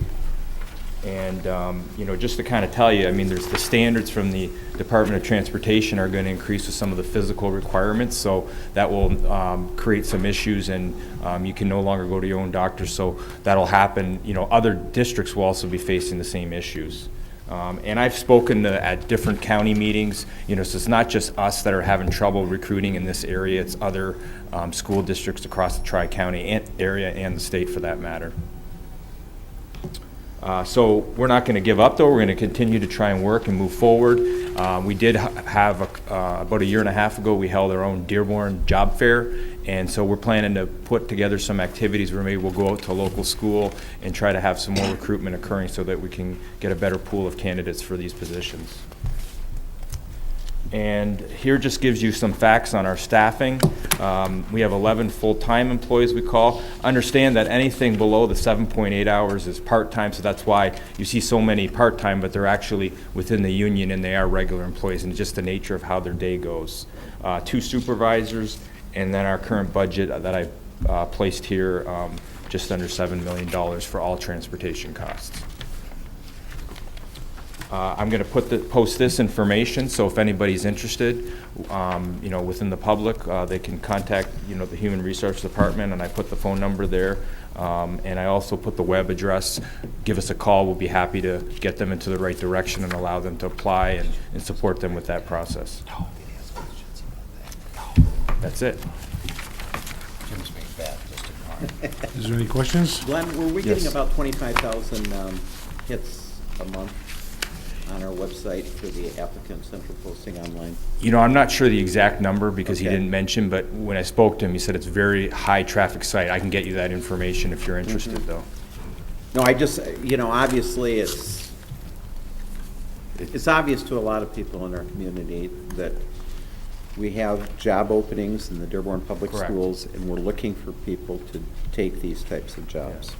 [SPEAKER 16] And, just to kind of tell you, there's the standards from the Department of Transportation are going to increase with some of the physical requirements, so that will create some issues, and you can no longer go to your own doctor, so that'll happen. Other districts will also be facing the same issues. And I've spoken at different county meetings, so it's not just us that are having trouble recruiting in this area, it's other school districts across the Tri-County area and the state for that matter. So we're not going to give up, though. We're going to continue to try and work and move forward. We did have, about a year and a half ago, we held our own Dearborn job fair, and so we're planning to put together some activities where maybe we'll go out to a local school and try to have some more recruitment occurring so that we can get a better pool of candidates for these positions. And here just gives you some facts on our staffing. We have 11 full-time employees we call. Understand that anything below the 7.8 hours is part-time, so that's why you see so many part-time, but they're actually within the union and they are regular employees, and just the nature of how their day goes. 2 supervisors, and then our current budget that I placed here, just under $7 million for all transportation costs. I'm going to post this information, so if anybody's interested, within the public, they can contact, the Human Resource Department, and I put the phone number there, and I also put the web address. Give us a call. We'll be happy to get them into the right direction and allow them to apply and support them with that process. That's it.
[SPEAKER 4] Jim's being bad, just ignore it.
[SPEAKER 1] Is there any questions?
[SPEAKER 17] Glenn, were we getting
[SPEAKER 16] Yes.
[SPEAKER 17] about 25,000 hits a month on our website for the applicant central posting online?
[SPEAKER 16] I'm not sure the exact number because he
[SPEAKER 17] Okay.
[SPEAKER 16] didn't mention, but when I spoke to him, he said it's a very high traffic site. I can get you that information if you're interested, though.
[SPEAKER 17] No, I just, obviously it's obvious to a lot of people in our community that we have job openings in the Dearborn Public
[SPEAKER 16] Correct.
[SPEAKER 17] Schools, and we're looking for people to take these types of jobs.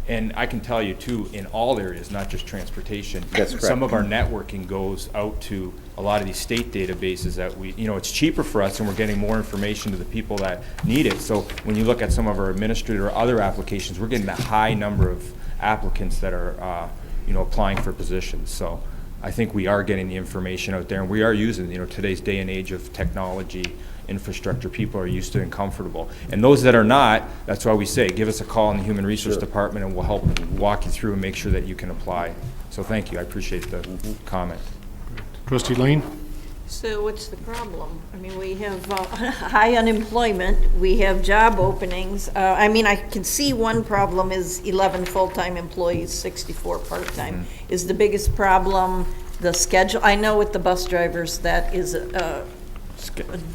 [SPEAKER 16] And I can tell you too, in all areas, not just transportation.
[SPEAKER 17] That's correct.
[SPEAKER 16] Some of our networking goes out to a lot of these state databases that it's cheaper for us and we're getting more information to the people that need it. So when you look at some of our administrative or other applications, we're getting a high number of applicants that are, applying for positions. So I think we are getting the information out there, and we are using, today's day and age of technology, infrastructure, people are used to and comfortable. And those that are not, that's why we say, give us a call in the Human Resource Department and we'll help walk you through and make sure that you can apply. So thank you, I appreciate the comment.
[SPEAKER 1] Trustee Lane?
[SPEAKER 6] So what's the problem? I mean, we have high unemployment, we have job openings. I can see one problem is 11 full-time employees, 64 part-time. Is the biggest problem the schedule? I know with the bus drivers, that is a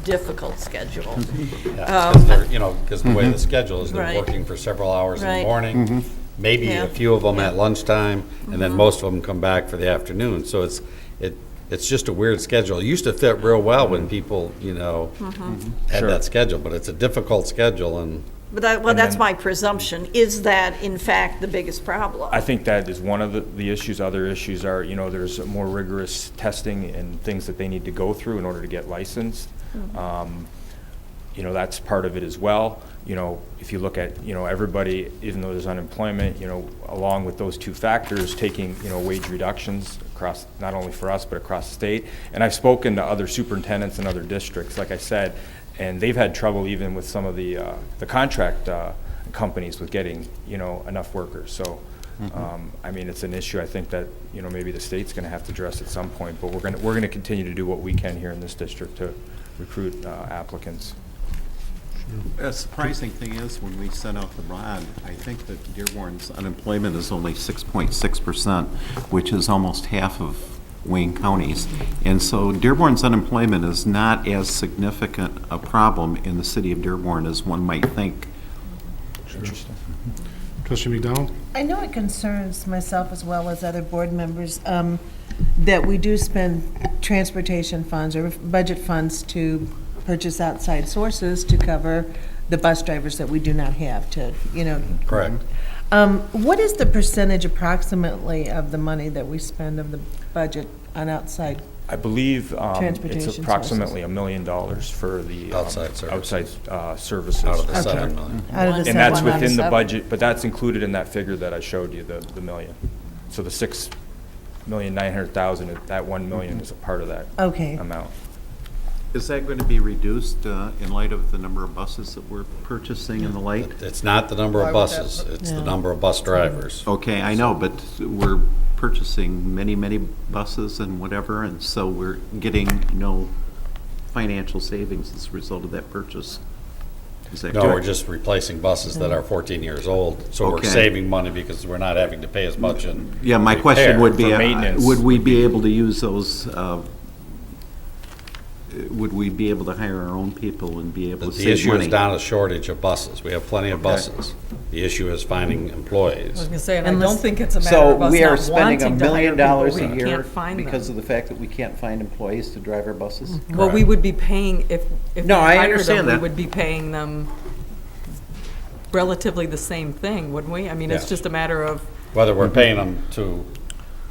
[SPEAKER 6] difficult schedule.
[SPEAKER 4] Because the way the schedule is, they're
[SPEAKER 6] Right.
[SPEAKER 4] working for several hours in the
[SPEAKER 6] Right.
[SPEAKER 4] morning, maybe
[SPEAKER 6] Yeah.
[SPEAKER 4] a few of them at lunchtime, and then most of them come back for the afternoon. So it's just a weird schedule. It used to fit real well when people, had
[SPEAKER 16] Sure.
[SPEAKER 4] that schedule, but it's a difficult schedule, and
[SPEAKER 6] But that's my presumption. Is that in fact the biggest problem?
[SPEAKER 16] I think that is one of the issues. Other issues are, there's more rigorous testing and things that they need to go through in order to get licensed. That's part of it as well. If you look at, everybody, even though there's unemployment, along with those two factors, taking, wage reductions across, not only for us, but across the state. And I've spoken to other superintendents in other districts, like I said, and they've had trouble even with some of the contract companies with getting, enough workers. So, it's an issue I think that, maybe the state's gonna have to address at some point, but we're gonna continue to do what we can here in this district to recruit applicants.
[SPEAKER 18] A surprising thing is, when we sent out the bond, I think that Dearborn's unemployment is only 6.6%, which is almost half of Wayne County's. And so Dearborn's unemployment is not as significant a problem in the city of Dearborn as one might think.
[SPEAKER 16] Interesting.
[SPEAKER 1] Trustee McDonald?
[SPEAKER 5] I know it concerns myself as well as other board members that we do spend transportation funds or budget funds to purchase outside sources to cover the bus drivers that we do not have to,
[SPEAKER 4] correct.
[SPEAKER 5] What is the percentage approximately of the money that we spend of the budget on outside?
[SPEAKER 16] I believe
[SPEAKER 5] Transportation
[SPEAKER 16] it's approximately $1 million for the
[SPEAKER 4] Outside services.
[SPEAKER 16] outside services.
[SPEAKER 4] Out of the
[SPEAKER 5] Okay.
[SPEAKER 4] 7 million.
[SPEAKER 5] Out of the
[SPEAKER 16] And that's
[SPEAKER 5] 7 out of
[SPEAKER 16] within the
[SPEAKER 5] 7.
[SPEAKER 16] budget, but that's included in that figure that I showed you, the million. So the $6,900,000, that 1 million is a part of that
[SPEAKER 5] Okay.
[SPEAKER 16] amount.
[SPEAKER 18] Is that going to be reduced in light of the number of buses that we're purchasing and the like?
[SPEAKER 4] It's not the number of buses, it's the number of bus drivers.
[SPEAKER 18] Okay, I know, but we're purchasing many, many buses and whatever, and so we're getting no financial savings as a result of that purchase. Is that
[SPEAKER 4] No, we're
[SPEAKER 18] correct?
[SPEAKER 4] just replacing buses that are 14 years old, so we're
[SPEAKER 18] Okay.
[SPEAKER 4] saving money because we're not having to pay as much in
[SPEAKER 18] Yeah, my question
[SPEAKER 4] repair.
[SPEAKER 18] would be,
[SPEAKER 16] for maintenance
[SPEAKER 18] would we be able to use those would we be able to hire our own people and be able to
[SPEAKER 4] The
[SPEAKER 18] save
[SPEAKER 4] issue
[SPEAKER 18] money?
[SPEAKER 4] is not a shortage of buses. We have plenty of buses. The issue is finding employees.
[SPEAKER 2] I was gonna say, and I don't think it's a matter
[SPEAKER 17] So
[SPEAKER 2] of us
[SPEAKER 17] we are
[SPEAKER 2] not
[SPEAKER 17] spending
[SPEAKER 2] wanting
[SPEAKER 17] $1
[SPEAKER 2] to hire
[SPEAKER 17] million
[SPEAKER 2] people,
[SPEAKER 17] a
[SPEAKER 2] we
[SPEAKER 17] year
[SPEAKER 2] can't find them.
[SPEAKER 17] because of the fact that we can't find employees to drive our buses?
[SPEAKER 2] Well, we would be paying, if we
[SPEAKER 17] No, I
[SPEAKER 2] hired
[SPEAKER 17] understand
[SPEAKER 2] them, we
[SPEAKER 17] that.
[SPEAKER 2] would be paying them relatively the same thing, wouldn't we? I mean, it's
[SPEAKER 4] Yeah.
[SPEAKER 2] just a matter of,
[SPEAKER 4] Whether we're paying them to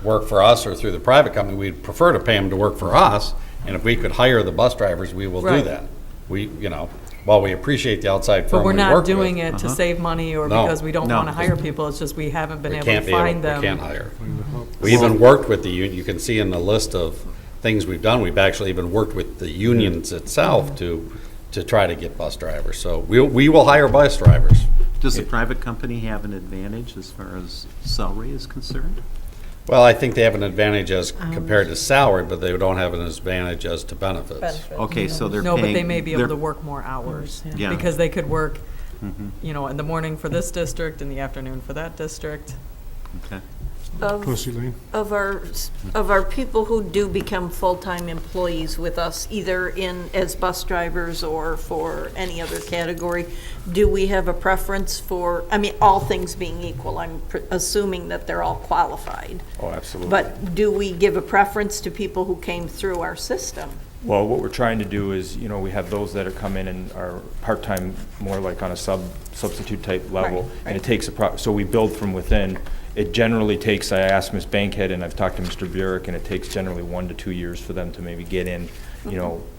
[SPEAKER 4] work for us or through the private company, we'd prefer to pay them to work for us. And if we could hire the bus drivers, we will do
[SPEAKER 2] Right.
[SPEAKER 4] that. We, while we appreciate the outside firm
[SPEAKER 2] but we're
[SPEAKER 4] we
[SPEAKER 2] not
[SPEAKER 4] work
[SPEAKER 2] doing
[SPEAKER 4] with,
[SPEAKER 2] it to save money or
[SPEAKER 4] No.
[SPEAKER 2] because we don't
[SPEAKER 18] No.
[SPEAKER 2] want to hire people, it's just we haven't been
[SPEAKER 4] we
[SPEAKER 2] able
[SPEAKER 4] can't
[SPEAKER 2] to
[SPEAKER 4] be able,
[SPEAKER 2] find them.
[SPEAKER 4] we can't hire. We even worked with the union, you can see in the list of things we've done, we've actually even worked with the unions itself to try to get bus drivers. So we will hire bus drivers.
[SPEAKER 18] Does the private company have an advantage as far as salary is concerned?
[SPEAKER 4] Well, I think they have an advantage as compared to salary, but they don't have an advantage as to benefits.
[SPEAKER 18] Okay, so they're
[SPEAKER 2] No,
[SPEAKER 18] paying.
[SPEAKER 2] but they may be able
[SPEAKER 18] they're-
[SPEAKER 2] to work more hours.
[SPEAKER 18] Yeah.
[SPEAKER 2] Because they could work,
[SPEAKER 18] Mhm.
[SPEAKER 2] in the morning for this district, in the afternoon for that district.
[SPEAKER 18] Okay.
[SPEAKER 1] Trustee Lane?
[SPEAKER 6] Of our people who do become full-time employees with us, either as bus drivers or for any other category, do we have a preference for, I mean, all things being equal, I'm assuming that they're all qualified.
[SPEAKER 16] Oh, absolutely.
[SPEAKER 6] But do we give a preference to people who came through our system?
[SPEAKER 16] Well, what we're trying to do is, we have those that are come in and are part-time, more like on a substitute type level. And it takes so we build from within. It generally takes, I asked Ms. Bankhead and I've talked to Mr. Burek, and it takes generally 1 to 2 years for them to maybe get in,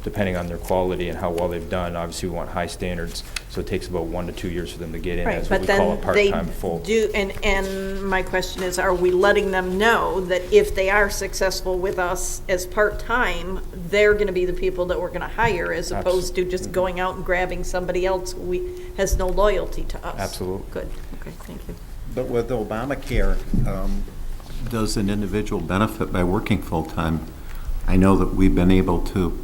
[SPEAKER 16] depending on their quality and how well they've done. Obviously, we want high standards, so it takes about 1 to 2 years for them to get in as what we call a part-time full.
[SPEAKER 6] And my question is, are we letting them know that if they are successful with us as part-time, they're gonna be the people that we're gonna hire, as opposed to just going out and grabbing somebody else who has no loyalty to us?
[SPEAKER 16] Absolutely.
[SPEAKER 6] Good, okay, thank you.
[SPEAKER 18] But with Obamacare, does an individual benefit by working full-time? I know that we've been able to,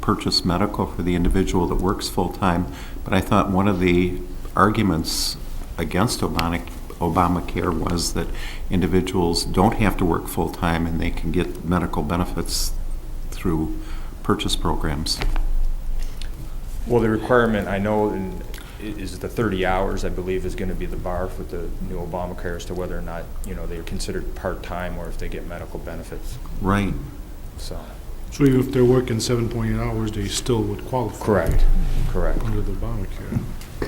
[SPEAKER 18] purchase medical for the individual that works full-time, but I thought one of the arguments against Obamacare was that individuals don't have to work full-time and they can get medical benefits through purchase programs.
[SPEAKER 16] Well, the requirement, I know, is the 30 hours, I believe, is going to be the bar for the new Obamacare as to whether or not, they're considered part-time or if they get medical benefits.
[SPEAKER 18] Right.
[SPEAKER 16] So.
[SPEAKER 1] So even if they're working 7.8 hours, they still would qualify?
[SPEAKER 16] Correct.
[SPEAKER 1] Under the Obamacare.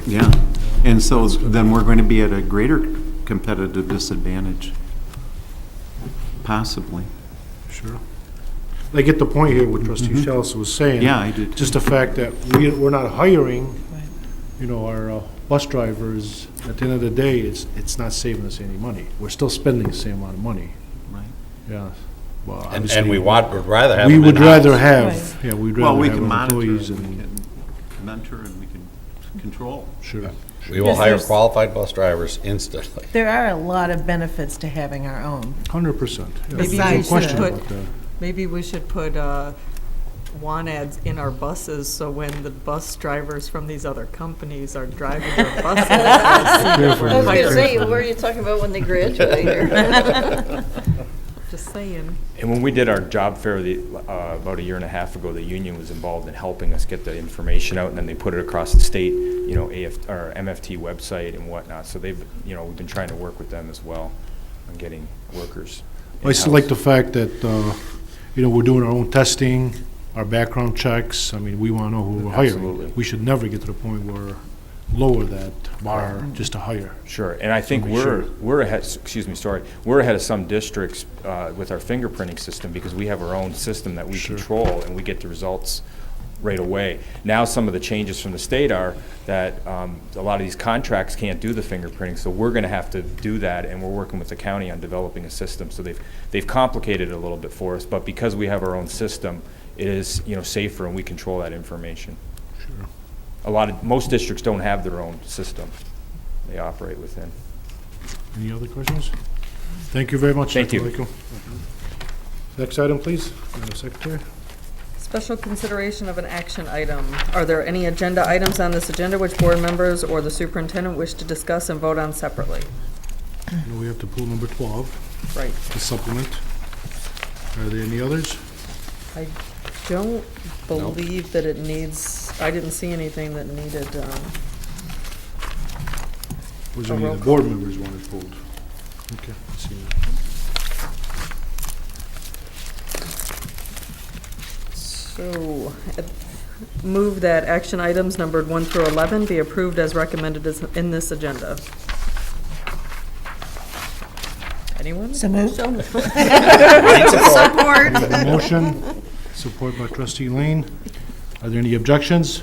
[SPEAKER 18] Yeah. And so then we're going to be at a greater competitive disadvantage, possibly.
[SPEAKER 1] Sure. I get the point here what Trustee Shells was saying.
[SPEAKER 18] Yeah, I do too.
[SPEAKER 1] Just the fact that we're not hiring, our bus drivers, at the end of the day, it's not saving us any money. We're still spending the same amount of money.
[SPEAKER 18] Right.
[SPEAKER 1] Yeah. Well,
[SPEAKER 4] And
[SPEAKER 1] obviously,
[SPEAKER 4] would rather have
[SPEAKER 1] we
[SPEAKER 4] them
[SPEAKER 1] would
[SPEAKER 4] in-house.
[SPEAKER 1] rather have, yeah, we'd
[SPEAKER 18] Well,
[SPEAKER 1] rather
[SPEAKER 18] we
[SPEAKER 1] have
[SPEAKER 18] can
[SPEAKER 1] our
[SPEAKER 18] monitor
[SPEAKER 1] employees
[SPEAKER 18] and we
[SPEAKER 1] and,
[SPEAKER 18] can mentor and we can control.
[SPEAKER 1] sure.
[SPEAKER 4] We will hire qualified bus drivers instantly.
[SPEAKER 5] There are a lot of benefits to having our own.
[SPEAKER 1] 100%. Yeah,
[SPEAKER 2] Maybe
[SPEAKER 1] no
[SPEAKER 2] we
[SPEAKER 1] question
[SPEAKER 2] should
[SPEAKER 1] about that.
[SPEAKER 2] Maybe we should put want ads in our buses, so when the bus drivers from these other companies are driving their buses.
[SPEAKER 6] I was gonna say, what are you talking about when they graduate?
[SPEAKER 2] Just saying.
[SPEAKER 16] And when we did our job fair about 1.5 years ago, the union was involved in helping us get the information out, and then they put it across the state, or MFT website and whatnot. So they've, we've been trying to work with them as well on getting workers.
[SPEAKER 1] I still like the fact that, we're doing our own testing, our background checks. I mean, we want to know who we're hiring.
[SPEAKER 16] Absolutely.
[SPEAKER 1] We should never get to the point where lower that bar just to hire.
[SPEAKER 16] Sure, and I think we're ahead. We're ahead of some districts with our fingerprinting system because we have our own system that we control and we get the results right away. Now, some of the changes from the state are that a lot of these contracts can't do the fingerprinting, so we're going to have to do that, and we're working with the county on developing a system. So they've complicated it a little bit for us, but because we have our own system, it is safer and we control that information.
[SPEAKER 1] Sure.
[SPEAKER 16] Most districts don't have their own system. They operate within.
[SPEAKER 1] Any other questions? Thank you very much.
[SPEAKER 16] Thank you.
[SPEAKER 1] Dr. Leko. Next item, please. Madam Secretary.
[SPEAKER 2] Special consideration of an action item. Are there any agenda items on this agenda which board members or the superintendent wish to discuss and vote on separately?
[SPEAKER 1] We have to pull number 12.
[SPEAKER 2] Right.
[SPEAKER 1] The supplement. Are there any others?
[SPEAKER 2] I don't believe that it needs, I didn't see anything that needed,
[SPEAKER 1] Was
[SPEAKER 2] A
[SPEAKER 1] any
[SPEAKER 2] roll
[SPEAKER 1] of the
[SPEAKER 2] call.
[SPEAKER 1] board members wanted pulled? Okay, I see that.
[SPEAKER 2] So, move that action items numbered 1 through 11 be approved as recommended in this agenda. Anyone?
[SPEAKER 10] So moved.
[SPEAKER 2] Support.
[SPEAKER 10] Support.
[SPEAKER 1] We have a motion, support by trustee Lane. Are there any objections?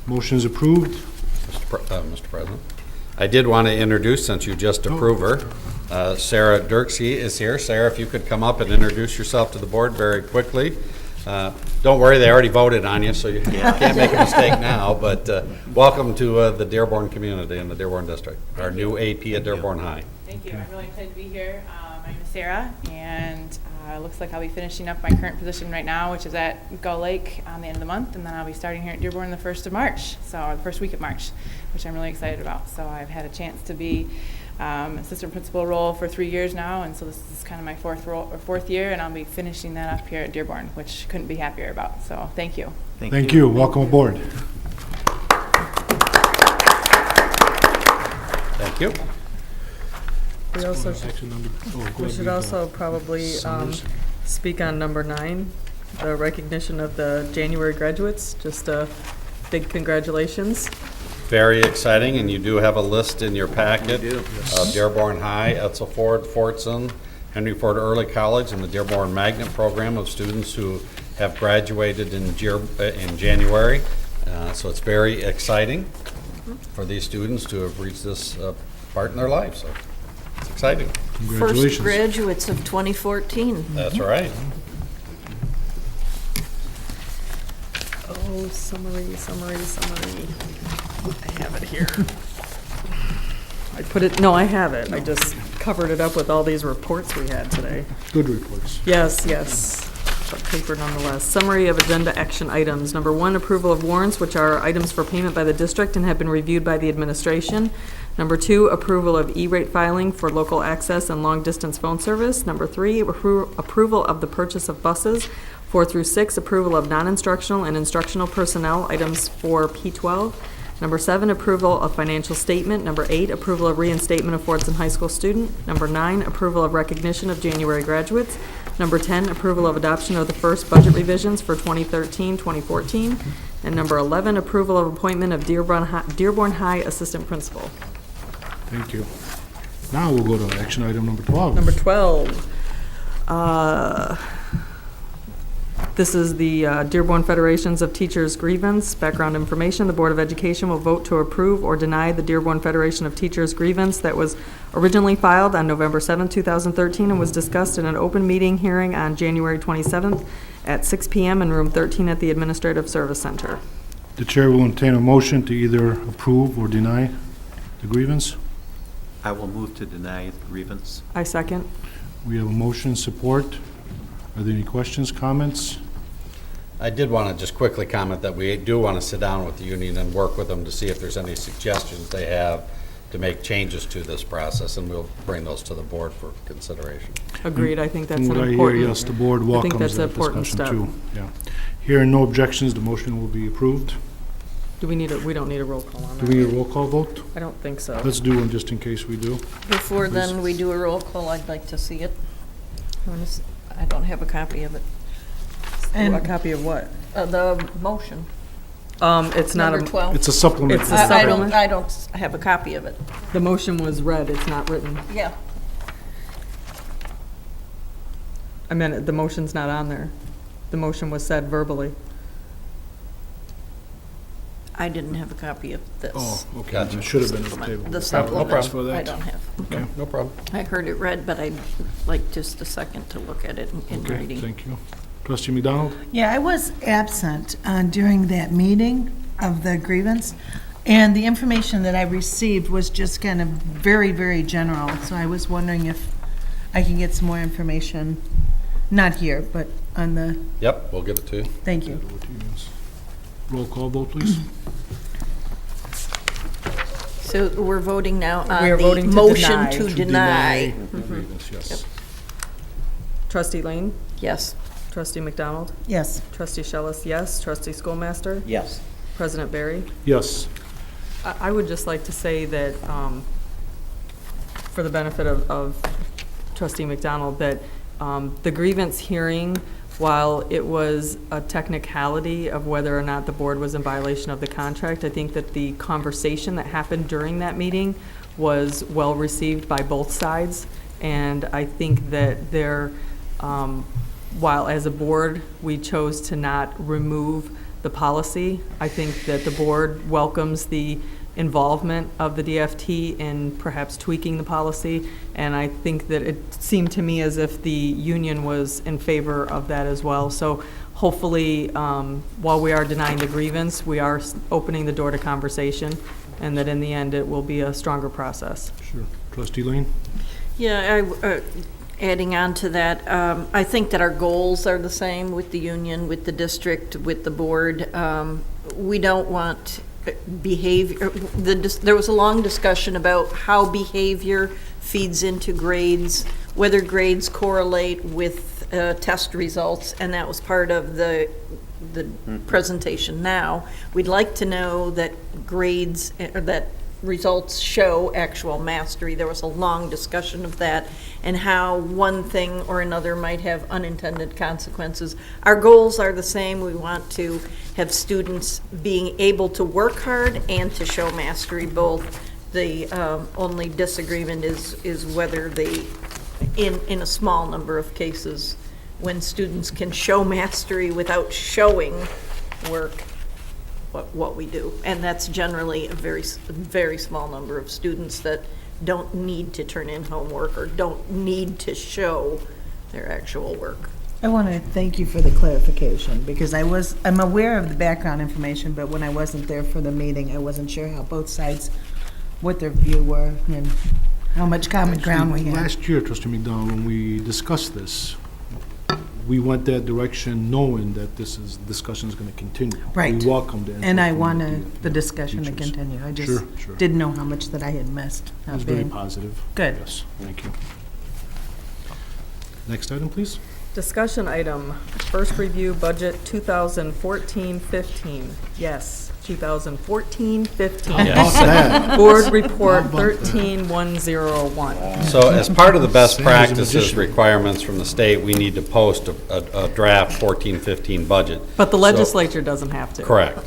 [SPEAKER 1] Motion is approved.
[SPEAKER 4] Mr. President, I did want to introduce, since you just approved her, Sarah Dirksey is here. Sarah, if you could come up and introduce yourself to the board very quickly. Don't worry, they already voted on you, so you can't make a mistake now, but welcome to the Dearborn community and the Dearborn district, our new AP at Dearborn High.
[SPEAKER 19] Thank you. I'm really excited to be here. My name is Sarah, and it looks like I'll be finishing up my current position right now, which is at Gull Lake on the end of the month, and then I'll be starting here at Dearborn the 1st of March, so the first week of March, which I'm really excited about. So I've had a chance to be assistant principal role for 3 years now, and so this is kind of my fourth year, and I'll be finishing that up here at Dearborn, which couldn't be happier about. So thank you.
[SPEAKER 1] Thank you. Welcome aboard.
[SPEAKER 4] Thank you.
[SPEAKER 2] We also
[SPEAKER 1] Action number- oh, go
[SPEAKER 2] We
[SPEAKER 1] ahead,
[SPEAKER 2] should
[SPEAKER 1] read
[SPEAKER 2] also
[SPEAKER 1] the
[SPEAKER 2] probably
[SPEAKER 1] summaries.
[SPEAKER 2] speak on number 9, the recognition of the January graduates. Just a big congratulations.
[SPEAKER 4] Very exciting, and you do have a list in your packet of Dearborn High, Etzel Ford, Fortson, Henry Ford Early College, and the Dearborn Magnet Program of students who have graduated in January. So it's very exciting for these students to have reached this part in their life, so it's exciting.
[SPEAKER 6] First
[SPEAKER 1] Congratulations.
[SPEAKER 6] graduates of 2014.
[SPEAKER 4] That's right.
[SPEAKER 2] Oh, summary. I have it here. I have it. I just covered it up with all these reports we had today.
[SPEAKER 1] Good reports.
[SPEAKER 2] Yes. But paper nonetheless. Summary of agenda action items. Number 1, approval of warrants, which are items for payment by the district and have been reviewed by the administration. Number 2, approval of E-rate filing for local access and long-distance phone service. Number 3, approval of the purchase of buses. 4 through 6, approval of non-instructional and instructional personnel, items for P12. Number 7, approval of financial statement. Number 8, approval of reinstatement of Fordson High School student. Number 9, approval of recognition of January graduates. Number 10, approval of adoption of the first budget revisions for 2013-2014. And number 11, approval of appointment of Dearborn High Assistant Principal.
[SPEAKER 1] Thank you. Now we'll go to action item number 12.
[SPEAKER 2] Number 12. This is the Dearborn Federations of Teachers grievance. Background information, the Board of Education will vote to approve or deny the Dearborn Federation of Teachers grievance that was originally filed on November 7, 2013 and was discussed in an open meeting hearing on January 27th at 6 p.m. in room 13 at the Administrative Service Center.
[SPEAKER 1] The chair will entertain a motion to either approve or deny the grievance.
[SPEAKER 18] I will move to deny the grievance.
[SPEAKER 2] I second.
[SPEAKER 1] We have a motion, support. Are there any questions, comments?
[SPEAKER 4] I did want to just quickly comment that we do want to sit down with the union and work with them to see if there's any suggestions they have to make changes to this process, and we'll bring those to the board for consideration.
[SPEAKER 2] Agreed. I think that's
[SPEAKER 1] From
[SPEAKER 2] an
[SPEAKER 1] what I
[SPEAKER 2] important.
[SPEAKER 1] hear, yes, the board
[SPEAKER 2] I think
[SPEAKER 1] welcomes
[SPEAKER 2] that's an
[SPEAKER 1] that
[SPEAKER 2] important
[SPEAKER 1] discussion
[SPEAKER 2] step.
[SPEAKER 1] too. Yeah. Hearing no objections, the motion will be approved.
[SPEAKER 2] Do we need we don't need a roll call on
[SPEAKER 1] Do
[SPEAKER 2] that.
[SPEAKER 1] we need a roll call vote?
[SPEAKER 2] I don't think so.
[SPEAKER 1] Let's do one just in case we do.
[SPEAKER 6] Before then, we do a roll call. I'd like to see it. I don't have a copy of it.
[SPEAKER 10] And-
[SPEAKER 2] A copy of what?
[SPEAKER 6] The motion.
[SPEAKER 2] It's not
[SPEAKER 6] Number 12.
[SPEAKER 1] It's a supplement.
[SPEAKER 2] It's a supplement.
[SPEAKER 6] I don't have a copy of it.
[SPEAKER 2] The motion was read, it's not written.
[SPEAKER 6] Yeah.
[SPEAKER 2] I meant, the motion's not on there. The motion was said verbally.
[SPEAKER 6] I didn't have a copy of this.
[SPEAKER 1] Oh, okay.
[SPEAKER 4] Gotcha.
[SPEAKER 1] It should have been at the table.
[SPEAKER 6] The
[SPEAKER 1] No
[SPEAKER 6] supplement,
[SPEAKER 1] problem for that.
[SPEAKER 6] I don't have.
[SPEAKER 1] Okay.
[SPEAKER 4] No problem.
[SPEAKER 6] I heard it read, but I'd like just a second to look at it in
[SPEAKER 1] Okay,
[SPEAKER 6] writing.
[SPEAKER 1] thank you. Trustee McDonald?
[SPEAKER 5] Yeah, I was absent during that meeting of the grievance, and the information that I received was just kind of very, very general, so I was wondering if I can get some more information, not here, but on the,
[SPEAKER 4] Yep, we'll give it to you.
[SPEAKER 5] thank you.
[SPEAKER 1] Roll call vote, please.
[SPEAKER 6] So we're voting now
[SPEAKER 2] We are
[SPEAKER 6] on the
[SPEAKER 2] voting to
[SPEAKER 6] motion
[SPEAKER 2] deny.
[SPEAKER 6] to deny.
[SPEAKER 1] the grievance, yes.
[SPEAKER 2] Trustee Lane?
[SPEAKER 6] Yes.
[SPEAKER 2] Trustee McDonald?
[SPEAKER 5] Yes.
[SPEAKER 2] Trustee Shellis, yes. Trustee Schoolmaster?
[SPEAKER 17] Yes.
[SPEAKER 2] President Barry?
[SPEAKER 1] Yes.
[SPEAKER 2] I would just like to say that, for the benefit of Trustee McDonald, that the grievance hearing, while it was a technicality of whether or not the board was in violation of the contract, I think that the conversation that happened during that meeting was well received by both sides. And I think that there, while as a board we chose to not remove the policy, I think that the board welcomes the involvement of the DFT in perhaps tweaking the policy, and I think that it seemed to me as if the union was in favor of that as well. So hopefully, while we are denying the grievance, we are opening the door to conversation, and that in the end it will be a stronger process.
[SPEAKER 1] Sure. Trustee Lane?
[SPEAKER 6] Yeah, adding on to that, I think that our goals are the same with the union, with the district, with the board. We don't want behavior. There was a long discussion about how behavior feeds into grades, whether grades correlate with test results, and that was part of the presentation now. We'd like to know that grades, that results show actual mastery. There was a long discussion of that and how one thing or another might have unintended consequences. Our goals are the same. We want to have students being able to work hard and to show mastery both. The only disagreement is whether they, in a small number of cases, when students can show mastery without showing work, what we do. And that's generally a very small number of students that don't need to turn in homework or don't need to show their actual work.
[SPEAKER 5] I want to thank you for the clarification, because I'm aware of the background information, but when I wasn't there for the meeting, I wasn't sure how both sides, what their view were and how much common ground we had.
[SPEAKER 1] Last year, Trustee McDonald, when we discussed this, we went that direction knowing that discussion is going to continue.
[SPEAKER 5] Right.
[SPEAKER 1] We welcomed it.
[SPEAKER 5] And I wanted the discussion to continue. I just
[SPEAKER 1] Sure.
[SPEAKER 5] didn't know how much that I had missed.
[SPEAKER 1] It was very positive.
[SPEAKER 5] Good.
[SPEAKER 1] Yes, thank you. Next item, please.
[SPEAKER 2] Discussion item, first review budget 2014-15. Yes, 2014-15.
[SPEAKER 4] Yes.
[SPEAKER 2] Board report 13101.
[SPEAKER 4] So as part of the best
[SPEAKER 1] Sam is a
[SPEAKER 4] practices
[SPEAKER 1] magician.
[SPEAKER 4] requirements from the state, we need to post a draft 14-15 budget.
[SPEAKER 2] But the
[SPEAKER 4] So-
[SPEAKER 2] legislature doesn't have to.
[SPEAKER 4] Correct.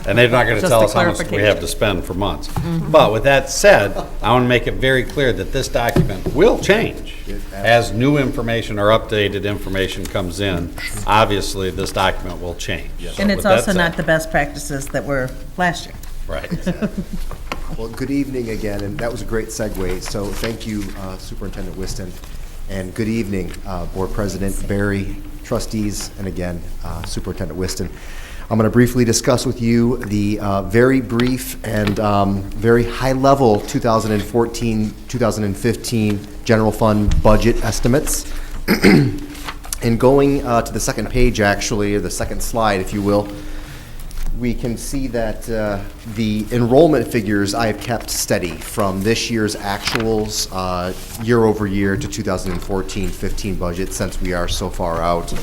[SPEAKER 4] And they're not going to
[SPEAKER 2] Just
[SPEAKER 4] tell
[SPEAKER 2] a
[SPEAKER 4] us how much we
[SPEAKER 2] clarification.
[SPEAKER 4] have to spend for months. But with that said, I want to make it very clear that this document will change as new information or updated information comes in. Obviously, this document will change. So
[SPEAKER 5] And
[SPEAKER 4] with
[SPEAKER 5] it's
[SPEAKER 4] that
[SPEAKER 5] also
[SPEAKER 4] said-
[SPEAKER 5] not the best practices that were last year.
[SPEAKER 4] Right.
[SPEAKER 20] Well, good evening again, and that was a great segue. So thank you, Superintendent Whiston, and good evening, Board President Barry, trustees, and again, Superintendent Whiston. I'm going to briefly discuss with you the very brief and very high-level 2014-2015 general fund budget estimates. And going to the second page, actually, or the second slide, if you will, we can see that the enrollment figures I have kept steady from this year's actuals year over year to 2014-15 budget, since we are so far out.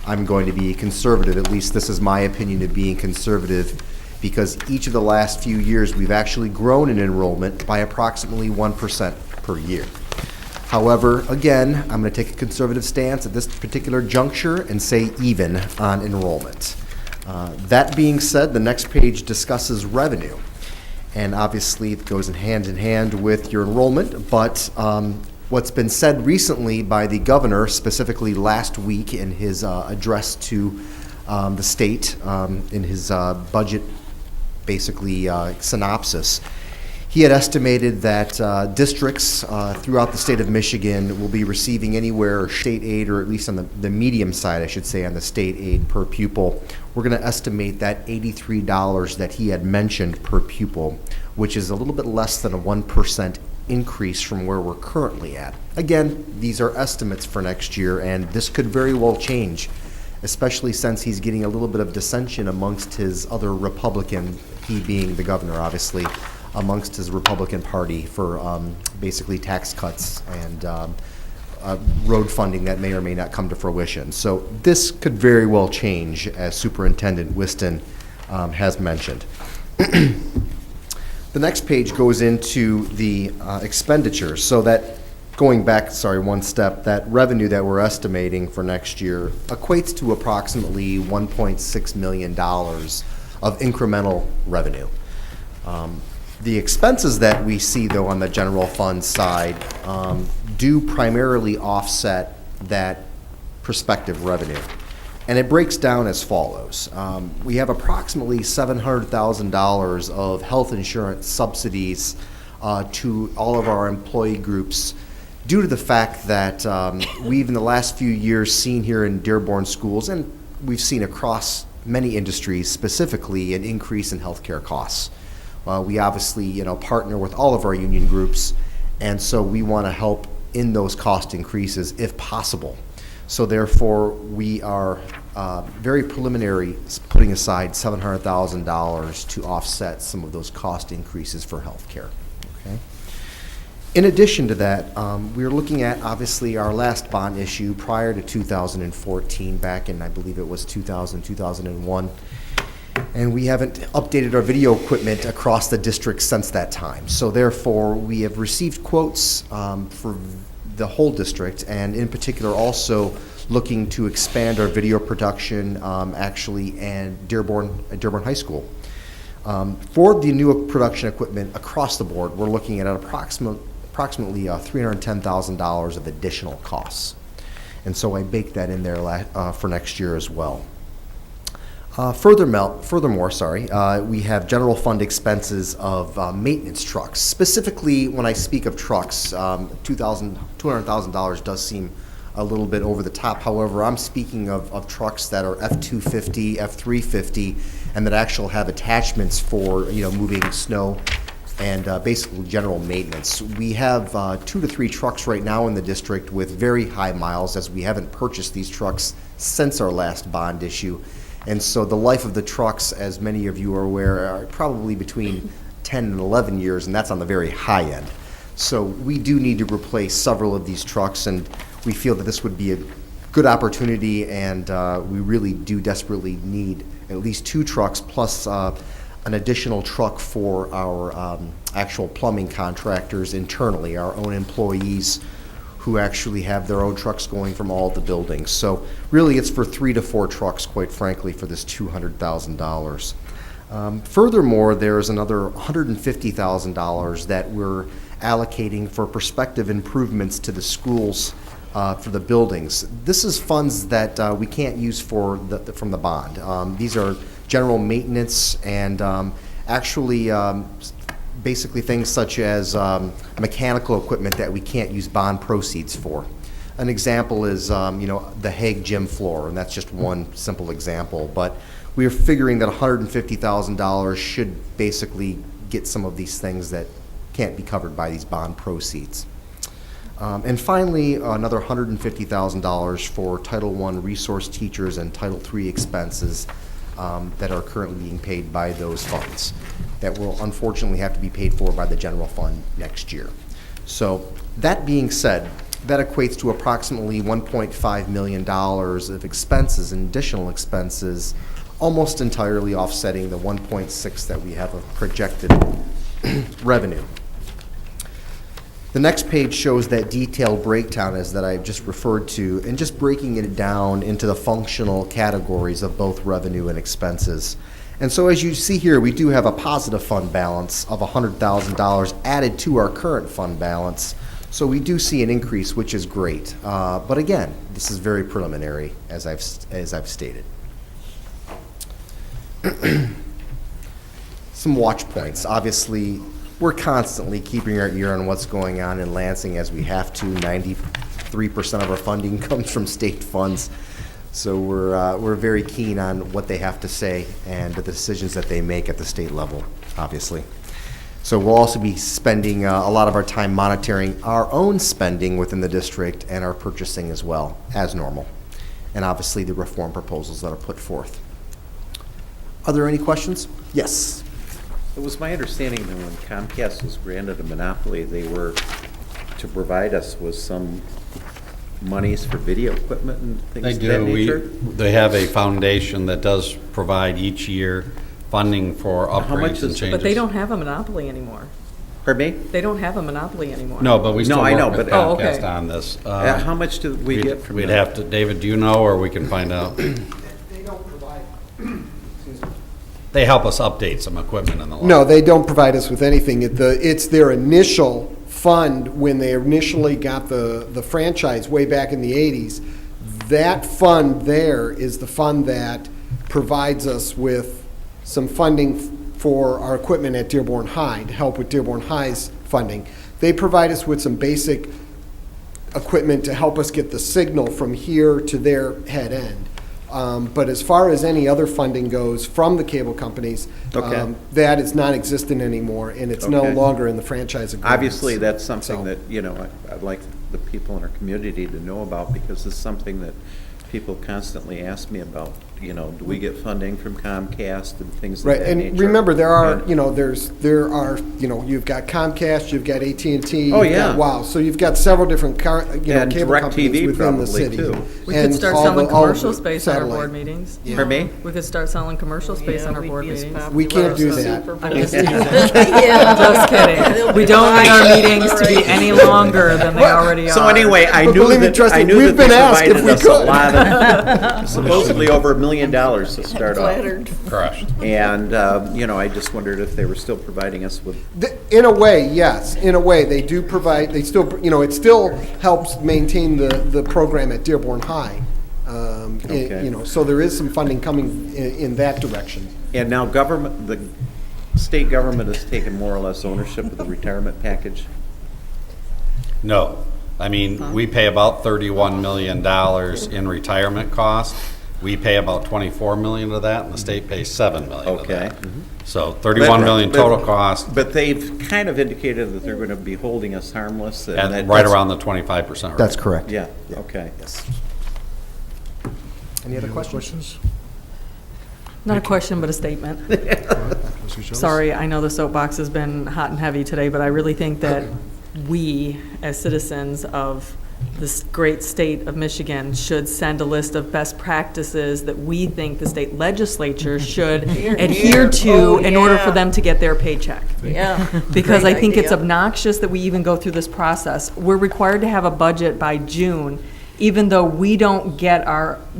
[SPEAKER 20] I'm going to be conservative, at least this is my opinion of being conservative, because each of the last few years we've actually grown in enrollment by approximately 1% per year. However, again, I'm going to take a conservative stance at this particular juncture and say even on enrollment. That being said, the next page discusses revenue. And obviously, it goes in hand with your enrollment, but what's been said recently by the governor, specifically last week in his address to the state, in his budget, basically synopsis, he had estimated that districts throughout the state of Michigan will be receiving anywhere state aid, or at least on the medium side, I should say, on the state aid per pupil. We're going to estimate that $83 that he had mentioned per pupil, which is a little bit less than a 1% increase from where we're currently at. Again, these are estimates for next year, and this could very well change, especially since he's getting a little bit of dissension amongst his other Republican, he being the governor, obviously, amongst his Republican Party for basically tax cuts and road funding that may or may not come to fruition. So this could very well change, as Superintendent Whiston has mentioned. The next page goes into the expenditures. So that, going back, one step, that revenue that we're estimating for next year equates to approximately $1.6 million of incremental revenue. The expenses that we see, though, on the general fund side do primarily offset that prospective revenue. And it breaks down as follows. We have approximately $700,000 of health insurance subsidies to all of our employee groups due to the fact that we've in the last few years seen here in Dearborn schools, and we've seen across many industries, specifically an increase in healthcare costs. We obviously, partner with all of our union groups, and so we want to help in those cost increases if possible. So therefore, we are very preliminary putting aside $700,000 to offset some of those cost increases for healthcare. Okay. In addition to that, we're looking at obviously our last bond issue prior to 2014, back in I believe it was 2001. And we haven't updated our video equipment across the district since that time. So therefore, we have received quotes for the whole district, and in particular also looking to expand our video production actually at Dearborn High School. For the new production equipment across the board, we're looking at approximately $310,000 of additional costs. And so I baked that in there for next year as well. Furthermore, we have general fund expenses of maintenance trucks. Specifically, when I speak of trucks, $200,000 does seem a little bit over the top. However, I'm speaking of trucks that are F-250, F-350, and that actually have attachments for moving snow and basically general maintenance. We have 2 to 3 trucks right now in the district with very high miles, as we haven't purchased these trucks since our last bond issue. And so the life of the trucks, as many of you are aware, are probably between 10 and 11 years, and that's on the very high end. So we do need to replace several of these trucks, and we feel that this would be a good opportunity, and we really do desperately need at least 2 trucks plus an additional truck for our actual plumbing contractors internally, our own employees who actually have their own trucks going from all the buildings. So really it's for 3 to 4 trucks, quite frankly, for this $200,000. Furthermore, there's another $150,000 that we're allocating for prospective improvements to the schools for the buildings. This is funds that we can't use from the bond. These are general maintenance and actually basically things such as mechanical equipment that we can't use bond proceeds for. An example is, the Hague gym floor, and that's just one simple example. But we are figuring that $150,000 should basically get some of these things that can't be covered by these bond proceeds. And finally, another $150,000 for Title I resource teachers and Title III expenses that are currently being paid by those funds that will unfortunately have to be paid for by the general fund next year. So that being said, that equates to approximately $1.5 million of expenses and additional expenses, almost entirely offsetting the 1.6 that we have of projected revenue. The next page shows that detailed breakdown as that I just referred to, and just breaking it down into the functional categories of both revenue and expenses. And so as you see here, we do have a positive fund balance of $100,000 added to our current fund balance. So we do see an increase, which is great. But again, this is very preliminary, as I've stated. Some watch points. Obviously, we're constantly keeping our ear on what's going on in Lansing, as we have to. 93% of our funding comes from state funds. So we're very keen on what they have to say and the decisions that they make at the state level, obviously. So we'll also be spending a lot of our time monitoring our own spending within the district and our purchasing as well, as normal. And obviously the reform proposals that are put forth. Are there any questions? Yes.
[SPEAKER 17] It was my understanding that when Comcast was granted a monopoly, they were to provide us with some monies for video equipment and things
[SPEAKER 4] They
[SPEAKER 17] of that
[SPEAKER 4] do.
[SPEAKER 17] nature?
[SPEAKER 4] They have a foundation that does provide each year funding for
[SPEAKER 17] How much
[SPEAKER 4] upgrades and
[SPEAKER 17] is-
[SPEAKER 4] changes.
[SPEAKER 2] But they don't have a monopoly anymore.
[SPEAKER 17] Pardon me?
[SPEAKER 2] They don't have a monopoly anymore.
[SPEAKER 4] No, but we still
[SPEAKER 17] No, I know,
[SPEAKER 4] work with
[SPEAKER 17] but-
[SPEAKER 2] Oh, okay.
[SPEAKER 4] Comcast on this.
[SPEAKER 17] How much do we get from
[SPEAKER 4] We'd
[SPEAKER 17] them?
[SPEAKER 4] have to, David, do you know, or we can find out?
[SPEAKER 21] They don't provide,
[SPEAKER 4] They help us update some equipment and the like.
[SPEAKER 21] no, they don't provide us with anything. It's their initial fund when they initially got the franchise way back in the 80s. That fund there is the fund that provides us with some funding for our equipment at Dearborn High, to help with Dearborn High's funding. They provide us with some basic equipment to help us get the signal from here to their head end. But as far as any other funding goes from the cable companies,
[SPEAKER 17] Okay.
[SPEAKER 21] that is non-existent anymore, and it's no
[SPEAKER 17] Okay.
[SPEAKER 21] longer in the franchise agreement.
[SPEAKER 17] Obviously, that's something that, you know, I'd like the people in our community to know about, because it's something that people constantly ask me about. You know, do we get funding from Comcast and things of
[SPEAKER 21] Right,
[SPEAKER 17] that nature?
[SPEAKER 21] and remember, there are,
[SPEAKER 17] And-
[SPEAKER 21] you've got Comcast, you've got AT&T.
[SPEAKER 17] Oh,
[SPEAKER 21] you've got
[SPEAKER 17] yeah.
[SPEAKER 21] Wow, so you've got several different,
[SPEAKER 17] And
[SPEAKER 21] cable
[SPEAKER 17] DirecTV
[SPEAKER 21] companies within
[SPEAKER 17] probably,
[SPEAKER 21] the city.
[SPEAKER 17] too.
[SPEAKER 2] We
[SPEAKER 21] And
[SPEAKER 2] could start
[SPEAKER 21] all
[SPEAKER 2] selling
[SPEAKER 21] the- all
[SPEAKER 2] commercial
[SPEAKER 21] the
[SPEAKER 2] space on our
[SPEAKER 21] satellite.
[SPEAKER 2] board meetings.
[SPEAKER 21] Yeah.
[SPEAKER 17] Pardon me?
[SPEAKER 2] We could start selling commercial space on our board meetings.
[SPEAKER 21] We can't do that.
[SPEAKER 2] I'm just kidding. We don't need our meetings to be any longer than they already are.
[SPEAKER 17] So anyway, I
[SPEAKER 21] But
[SPEAKER 17] knew
[SPEAKER 21] believe me,
[SPEAKER 17] that,
[SPEAKER 21] trust
[SPEAKER 17] I
[SPEAKER 21] me,
[SPEAKER 17] knew
[SPEAKER 21] we've
[SPEAKER 17] that they
[SPEAKER 21] been asked if
[SPEAKER 17] provided
[SPEAKER 21] we
[SPEAKER 17] us a
[SPEAKER 21] could.
[SPEAKER 17] lot of, supposedly over $1 million to start off.
[SPEAKER 4] Correct.
[SPEAKER 17] And, you know, I just wondered if they were still providing us with,
[SPEAKER 21] In a way, yes, in a way, they do provide, they still, it still helps maintain the program at Dearborn High.
[SPEAKER 17] Okay.
[SPEAKER 21] So there is some funding coming in that direction.
[SPEAKER 17] and now government, the state government has taken more or less ownership of the retirement package?
[SPEAKER 4] No. I mean, we pay about $31 million in retirement costs. We pay about 24 million of that, and the state pays 7 million of
[SPEAKER 17] Okay.
[SPEAKER 4] that. So 31 million total cost,
[SPEAKER 17] But they've kind of indicated that they're going to be holding us harmless.
[SPEAKER 4] and
[SPEAKER 17] that-
[SPEAKER 4] right around the 25% rate.
[SPEAKER 21] That's correct.
[SPEAKER 17] Yeah, okay.
[SPEAKER 21] Yes. Any other questions?
[SPEAKER 2] Not a question, but a statement. Sorry, I know the soapbox has been hot and heavy today, but I really think that we, as citizens of this great state of Michigan, should send a list of best practices that we think the state legislature should adhere to
[SPEAKER 6] Oh,
[SPEAKER 2] in order for
[SPEAKER 6] yeah.
[SPEAKER 2] them to get their paycheck.
[SPEAKER 6] Yeah.
[SPEAKER 2] Because I
[SPEAKER 6] Great
[SPEAKER 2] think it's
[SPEAKER 6] idea.
[SPEAKER 2] obnoxious that we even go through this process. We're required to have a budget by June, even though we don't get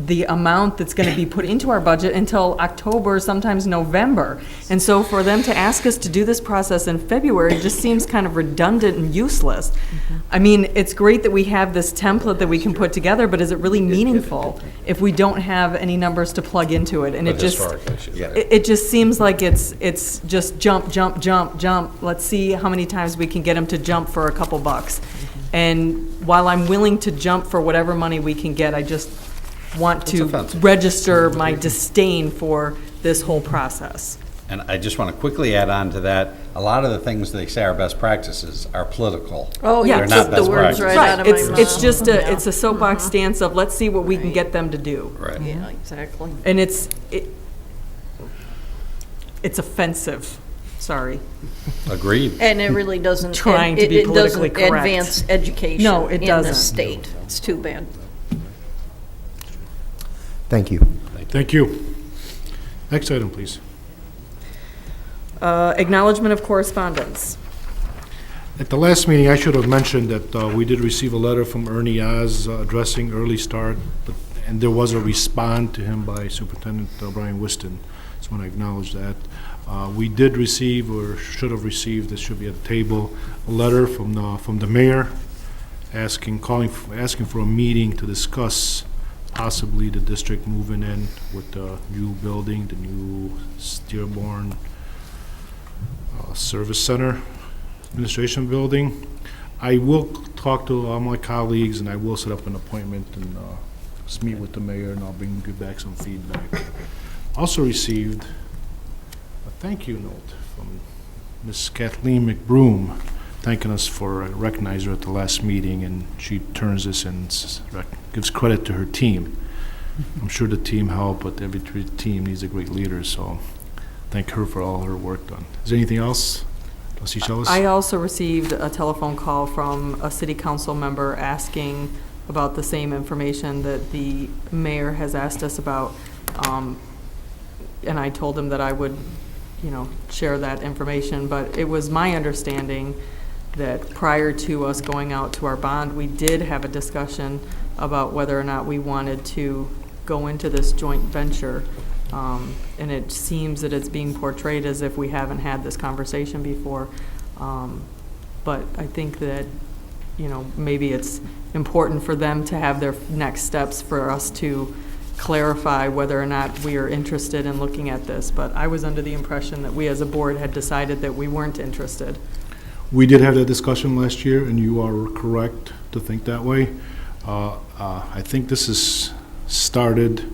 [SPEAKER 2] the amount that's going to be put into our budget until October, sometimes November. And so for them to ask us to do this process in February just seems kind of redundant and useless. I mean, it's great that we have this template that we can put together, but is it really meaningful if we don't have any numbers to plug into it? And
[SPEAKER 4] But
[SPEAKER 2] it just,
[SPEAKER 4] historically, she's right.
[SPEAKER 2] it just seems like it's just jump, jump, jump, jump. Let's see how many times we can get them to jump for a couple bucks. And while I'm willing to jump for whatever money we can get, I just want to
[SPEAKER 4] offensive.
[SPEAKER 2] register my disdain for this whole process.
[SPEAKER 4] And I just want to quickly add on to that, a lot of the things they say are best practices are political.
[SPEAKER 6] Oh,
[SPEAKER 2] Yeah.
[SPEAKER 6] you
[SPEAKER 4] They're not
[SPEAKER 6] took the
[SPEAKER 4] best
[SPEAKER 6] words
[SPEAKER 4] practices.
[SPEAKER 6] right out of my mouth.
[SPEAKER 2] It's just it's a soapbox stance of let's see what we can get them to do.
[SPEAKER 4] Right.
[SPEAKER 6] Yeah, exactly.
[SPEAKER 2] And it's offensive. Sorry.
[SPEAKER 4] Agreed.
[SPEAKER 6] And it really doesn't.
[SPEAKER 2] Trying to be
[SPEAKER 6] it
[SPEAKER 2] politically
[SPEAKER 6] doesn't
[SPEAKER 2] correct.
[SPEAKER 6] advance education
[SPEAKER 2] No, it
[SPEAKER 6] in
[SPEAKER 2] doesn't.
[SPEAKER 6] the state. It's too bad.
[SPEAKER 20] Thank you.
[SPEAKER 1] Thank you. Next item, please.
[SPEAKER 2] Acknowledgement of correspondence.
[SPEAKER 1] At the last meeting, I should have mentioned that we did receive a letter from Ernie Oz addressing early start, and there was a response to him by Superintendent Brian Whiston. So I want to acknowledge that. We did receive, or should have received, this should be at the table, a letter from the mayor asking for a meeting to discuss possibly the district moving in with the new building, the new Dearborn Service Center Administration Building. I will talk to all my colleagues, and I will set up an appointment and just meet with the mayor, and I'll give back some feedback. Also received a thank you note from Miss Kathleen McBroom, thanking us for recognizing her at the last meeting, and she turns this and gives credit to her team. I'm sure the team helped, but every team needs a great leader, so thank her for all her work done. Is there anything else? Trustee Schellis?
[SPEAKER 2] I also received a telephone call from a city council member asking about the same information that the mayor has asked us about. And I told him that I would, share that information. But it was my understanding that prior to us going out to our bond, we did have a discussion about whether or not we wanted to go into this joint venture. And it seems that it's being portrayed as if we haven't had this conversation before. But I think that, maybe it's important for them to have their next steps for us to clarify whether or not we are interested in looking at this. But I was under the impression that we as a board had decided that we weren't interested.
[SPEAKER 1] We did have that discussion last year, and you are correct to think that way. I think this is started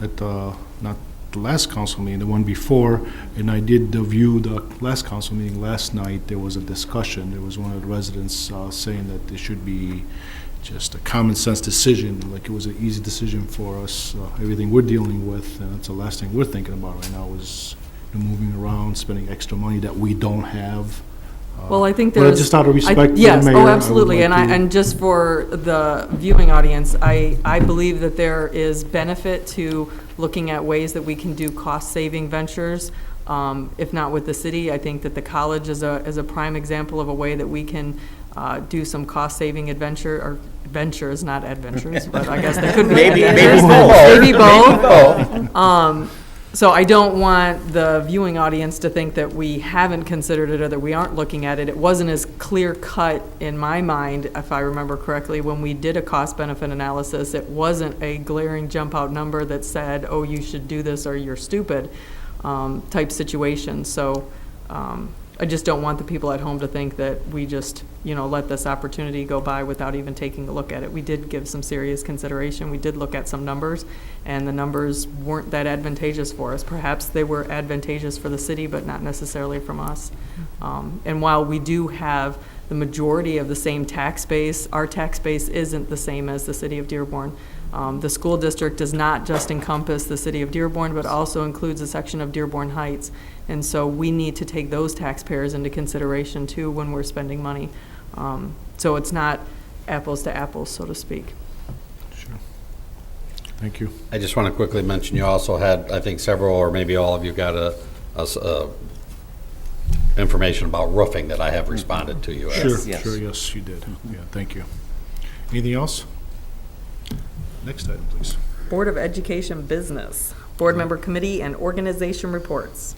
[SPEAKER 1] at not the last council meeting, the one before, and I did view the last council meeting last night. There was a discussion. There was one of the residents saying that it should be just a common sense decision, like it was an easy decision for us. Everything we're dealing with, and that's the last thing we're thinking about right now, is moving around, spending extra money that we don't have.
[SPEAKER 2] Well, I think
[SPEAKER 1] but
[SPEAKER 2] there's...
[SPEAKER 1] just out of respect for the
[SPEAKER 2] yes,
[SPEAKER 1] mayor,
[SPEAKER 2] oh, absolutely.
[SPEAKER 1] I would like
[SPEAKER 2] And just for the viewing audience, I believe that there is benefit to looking at ways that we can do cost-saving ventures. If not with the city, I think that the college is a prime example of a way that we can do some cost-saving ventures, not adventures, but I guess they could be adventures. Maybe both. So I don't want the viewing audience to think that we haven't considered it or that we aren't looking at it. It wasn't as clear-cut in my mind, if I remember correctly, when we did a cost-benefit analysis. It wasn't a glaring jump-out number that said, oh, you should do this or you're stupid type situation. So I just don't want the people at home to think that we just, let this opportunity go by without even taking a look at it. We did give some serious consideration. We did look at some numbers, and the numbers weren't that advantageous for us. Perhaps they were advantageous for the city, but not necessarily from us. And while we do have the majority of the same tax base, our tax base isn't the same as the city of Dearborn. The school district does not just encompass the city of Dearborn, but also includes a section of Dearborn Heights. And so we need to take those taxpayers into consideration too when we're spending money. So it's not apples to apples, so to speak.
[SPEAKER 1] Sure. Thank you.
[SPEAKER 4] I just want to quickly mention, you also had, I think several or maybe all of you got a information about roofing that I have responded to you.
[SPEAKER 1] Sure,
[SPEAKER 4] as.
[SPEAKER 1] sure, yes, you did. Yeah, thank you. Anything else? Next item, please.
[SPEAKER 2] Board of Education Business, Board Member Committee and Organization Reports.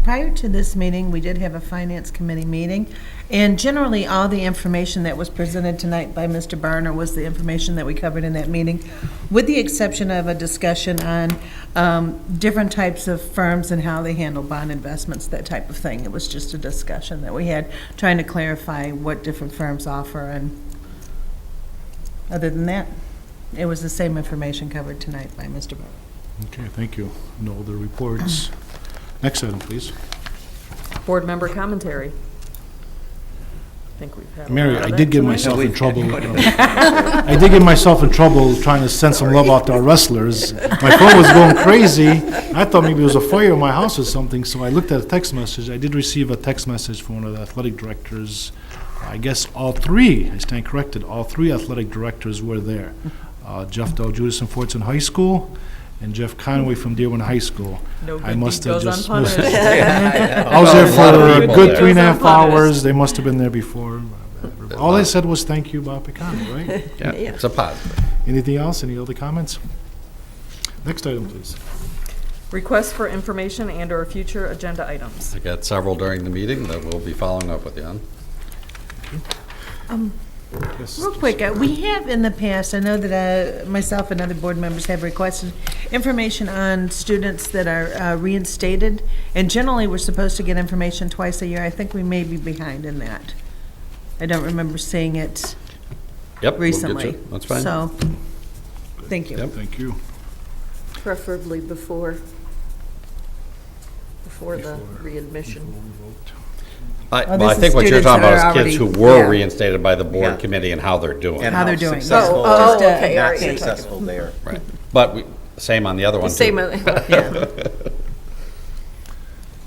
[SPEAKER 10] Prior to this meeting, we did have a Finance Committee meeting, and generally, all the information that was presented tonight by Mr. Barner was the information that we covered in that meeting, with the exception of a discussion on different types of firms and how they handle bond investments, that type of thing. It was just a discussion that we had, trying to clarify what different firms offer, and other than that, it was the same information covered tonight by Mr. Barner.
[SPEAKER 1] Okay, thank you. No other reports. Next item, please.
[SPEAKER 2] Board Member Commentary. I think we've had a
[SPEAKER 1] Mary,
[SPEAKER 2] lot of
[SPEAKER 1] I
[SPEAKER 2] that
[SPEAKER 1] did get
[SPEAKER 2] tonight.
[SPEAKER 1] myself in trouble. I did get myself in trouble trying to send some love out to our wrestlers. My phone was going crazy. I thought maybe it was a fire in my house or something, so I looked at a text message. I did receive a text message from one of the athletic directors. I guess all three, I stand corrected, all three athletic directors were there. Jeff Del Judas from Fortson High School, and Jeff Conway from Dearborn High School.
[SPEAKER 2] No
[SPEAKER 1] I
[SPEAKER 2] good
[SPEAKER 1] must
[SPEAKER 2] deed
[SPEAKER 1] have
[SPEAKER 2] goes
[SPEAKER 1] just
[SPEAKER 2] unpunished.
[SPEAKER 1] missed it.
[SPEAKER 4] Yeah,
[SPEAKER 1] I was there
[SPEAKER 4] a lot of
[SPEAKER 1] for a
[SPEAKER 4] people
[SPEAKER 1] good
[SPEAKER 4] there.
[SPEAKER 1] 3.5
[SPEAKER 2] Unpunished.
[SPEAKER 1] hours. They must have been there before. All they said was thank you, Bob Picano, right?
[SPEAKER 4] Yeah, it's a positive.
[SPEAKER 1] Anything else? Any other comments? Next item, please.
[SPEAKER 2] Request for information and/or future agenda items.
[SPEAKER 4] I got several during the meeting that we'll be following up with you on.
[SPEAKER 1] Yes,
[SPEAKER 10] Real quick, we have in the past, I know that myself and other board members have requested information on students that are reinstated, and generally, we're supposed to get information twice a year. I think we may be behind in that. I don't remember seeing it
[SPEAKER 4] Yep, we'll get
[SPEAKER 10] recently.
[SPEAKER 4] you. That's fine.
[SPEAKER 10] So, thank you.
[SPEAKER 4] Yep.
[SPEAKER 1] Thank you.
[SPEAKER 6] Preferably before the readmission.
[SPEAKER 10] Oh,
[SPEAKER 4] Well, I
[SPEAKER 10] this is
[SPEAKER 4] think what you're
[SPEAKER 10] students
[SPEAKER 4] talking
[SPEAKER 10] that
[SPEAKER 4] about
[SPEAKER 10] are
[SPEAKER 4] is kids who
[SPEAKER 10] already-
[SPEAKER 4] were
[SPEAKER 10] yeah.
[SPEAKER 4] reinstated by the board
[SPEAKER 17] Yeah.
[SPEAKER 4] committee and how they're doing.
[SPEAKER 17] And
[SPEAKER 10] How they're doing.
[SPEAKER 17] successful,
[SPEAKER 6] Oh,
[SPEAKER 10] Just,
[SPEAKER 6] okay, all
[SPEAKER 17] not
[SPEAKER 6] right.
[SPEAKER 17] successful there.
[SPEAKER 4] Right. But we, same on the other one, too.
[SPEAKER 6] Same,
[SPEAKER 10] Yeah.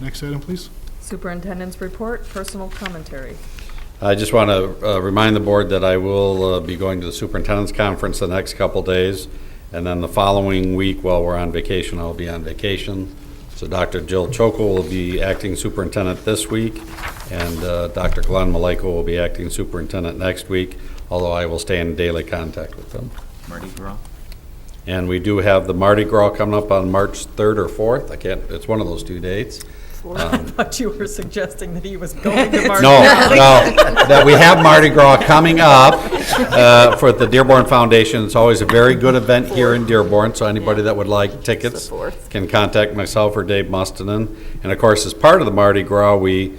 [SPEAKER 1] Next item, please.
[SPEAKER 2] Superintendent's report, personal commentary.
[SPEAKER 4] I just want to remind the board that I will be going to the superintendent's conference the next couple days, and then the following week, while we're on vacation, I'll be on vacation. So Dr. Jill Choco will be acting superintendent this week, and Dr. Glenn Maleko will be acting superintendent next week, although I will stay in daily contact with them.
[SPEAKER 18] Mardi Gras?
[SPEAKER 4] And we do have the Mardi Gras coming up on March 3rd or 4th. It's one of those 2 dates.
[SPEAKER 2] I thought you were suggesting that he was going to Mardi
[SPEAKER 4] No,
[SPEAKER 2] Gras.
[SPEAKER 4] that we have Mardi Gras coming up for the Dearborn Foundation. It's always a very good event here in Dearborn, so anybody that would like tickets can contact myself or Dave Mustonen. And of course, as part of the Mardi Gras, we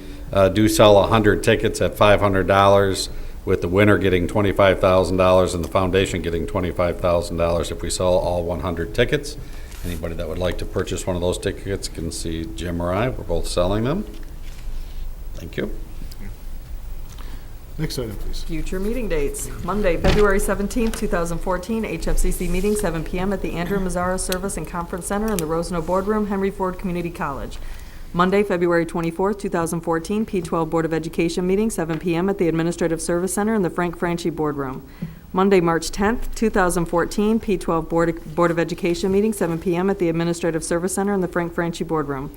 [SPEAKER 4] do sell 100 tickets at $500, with the winner getting $25,000 and the foundation getting $25,000 if we sell all 100 tickets. Anybody that would like to purchase one of those tickets can see Jim or I. We're both selling them. Thank you.
[SPEAKER 1] Next item, please.
[SPEAKER 2] Future meeting dates. Monday, February 17th, 2014, HFCC meeting, 7 p.m. at the Andrew Mazzara Service and Conference Center in the Roseno Boardroom, Henry Ford Community College. Monday, February 24th, 2014, P12 Board of Education meeting, 7 p.m. at the Administrative Service Center in the Frank Franchi Boardroom. Monday, March 10th, 2014, P12 Board of Education meeting, 7 p.m. at the Administrative Service Center in the Frank Franchi Boardroom.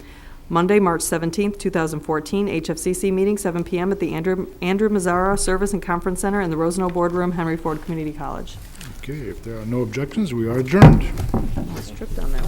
[SPEAKER 2] Monday, March 17th, 2014, HFCC meeting, 7 p.m. at the Andrew Mazzara Service and Conference Center in the Roseno Boardroom, Henry Ford Community College.
[SPEAKER 1] Okay, if there are no objections, we are adjourned.
[SPEAKER 2] Stripped on that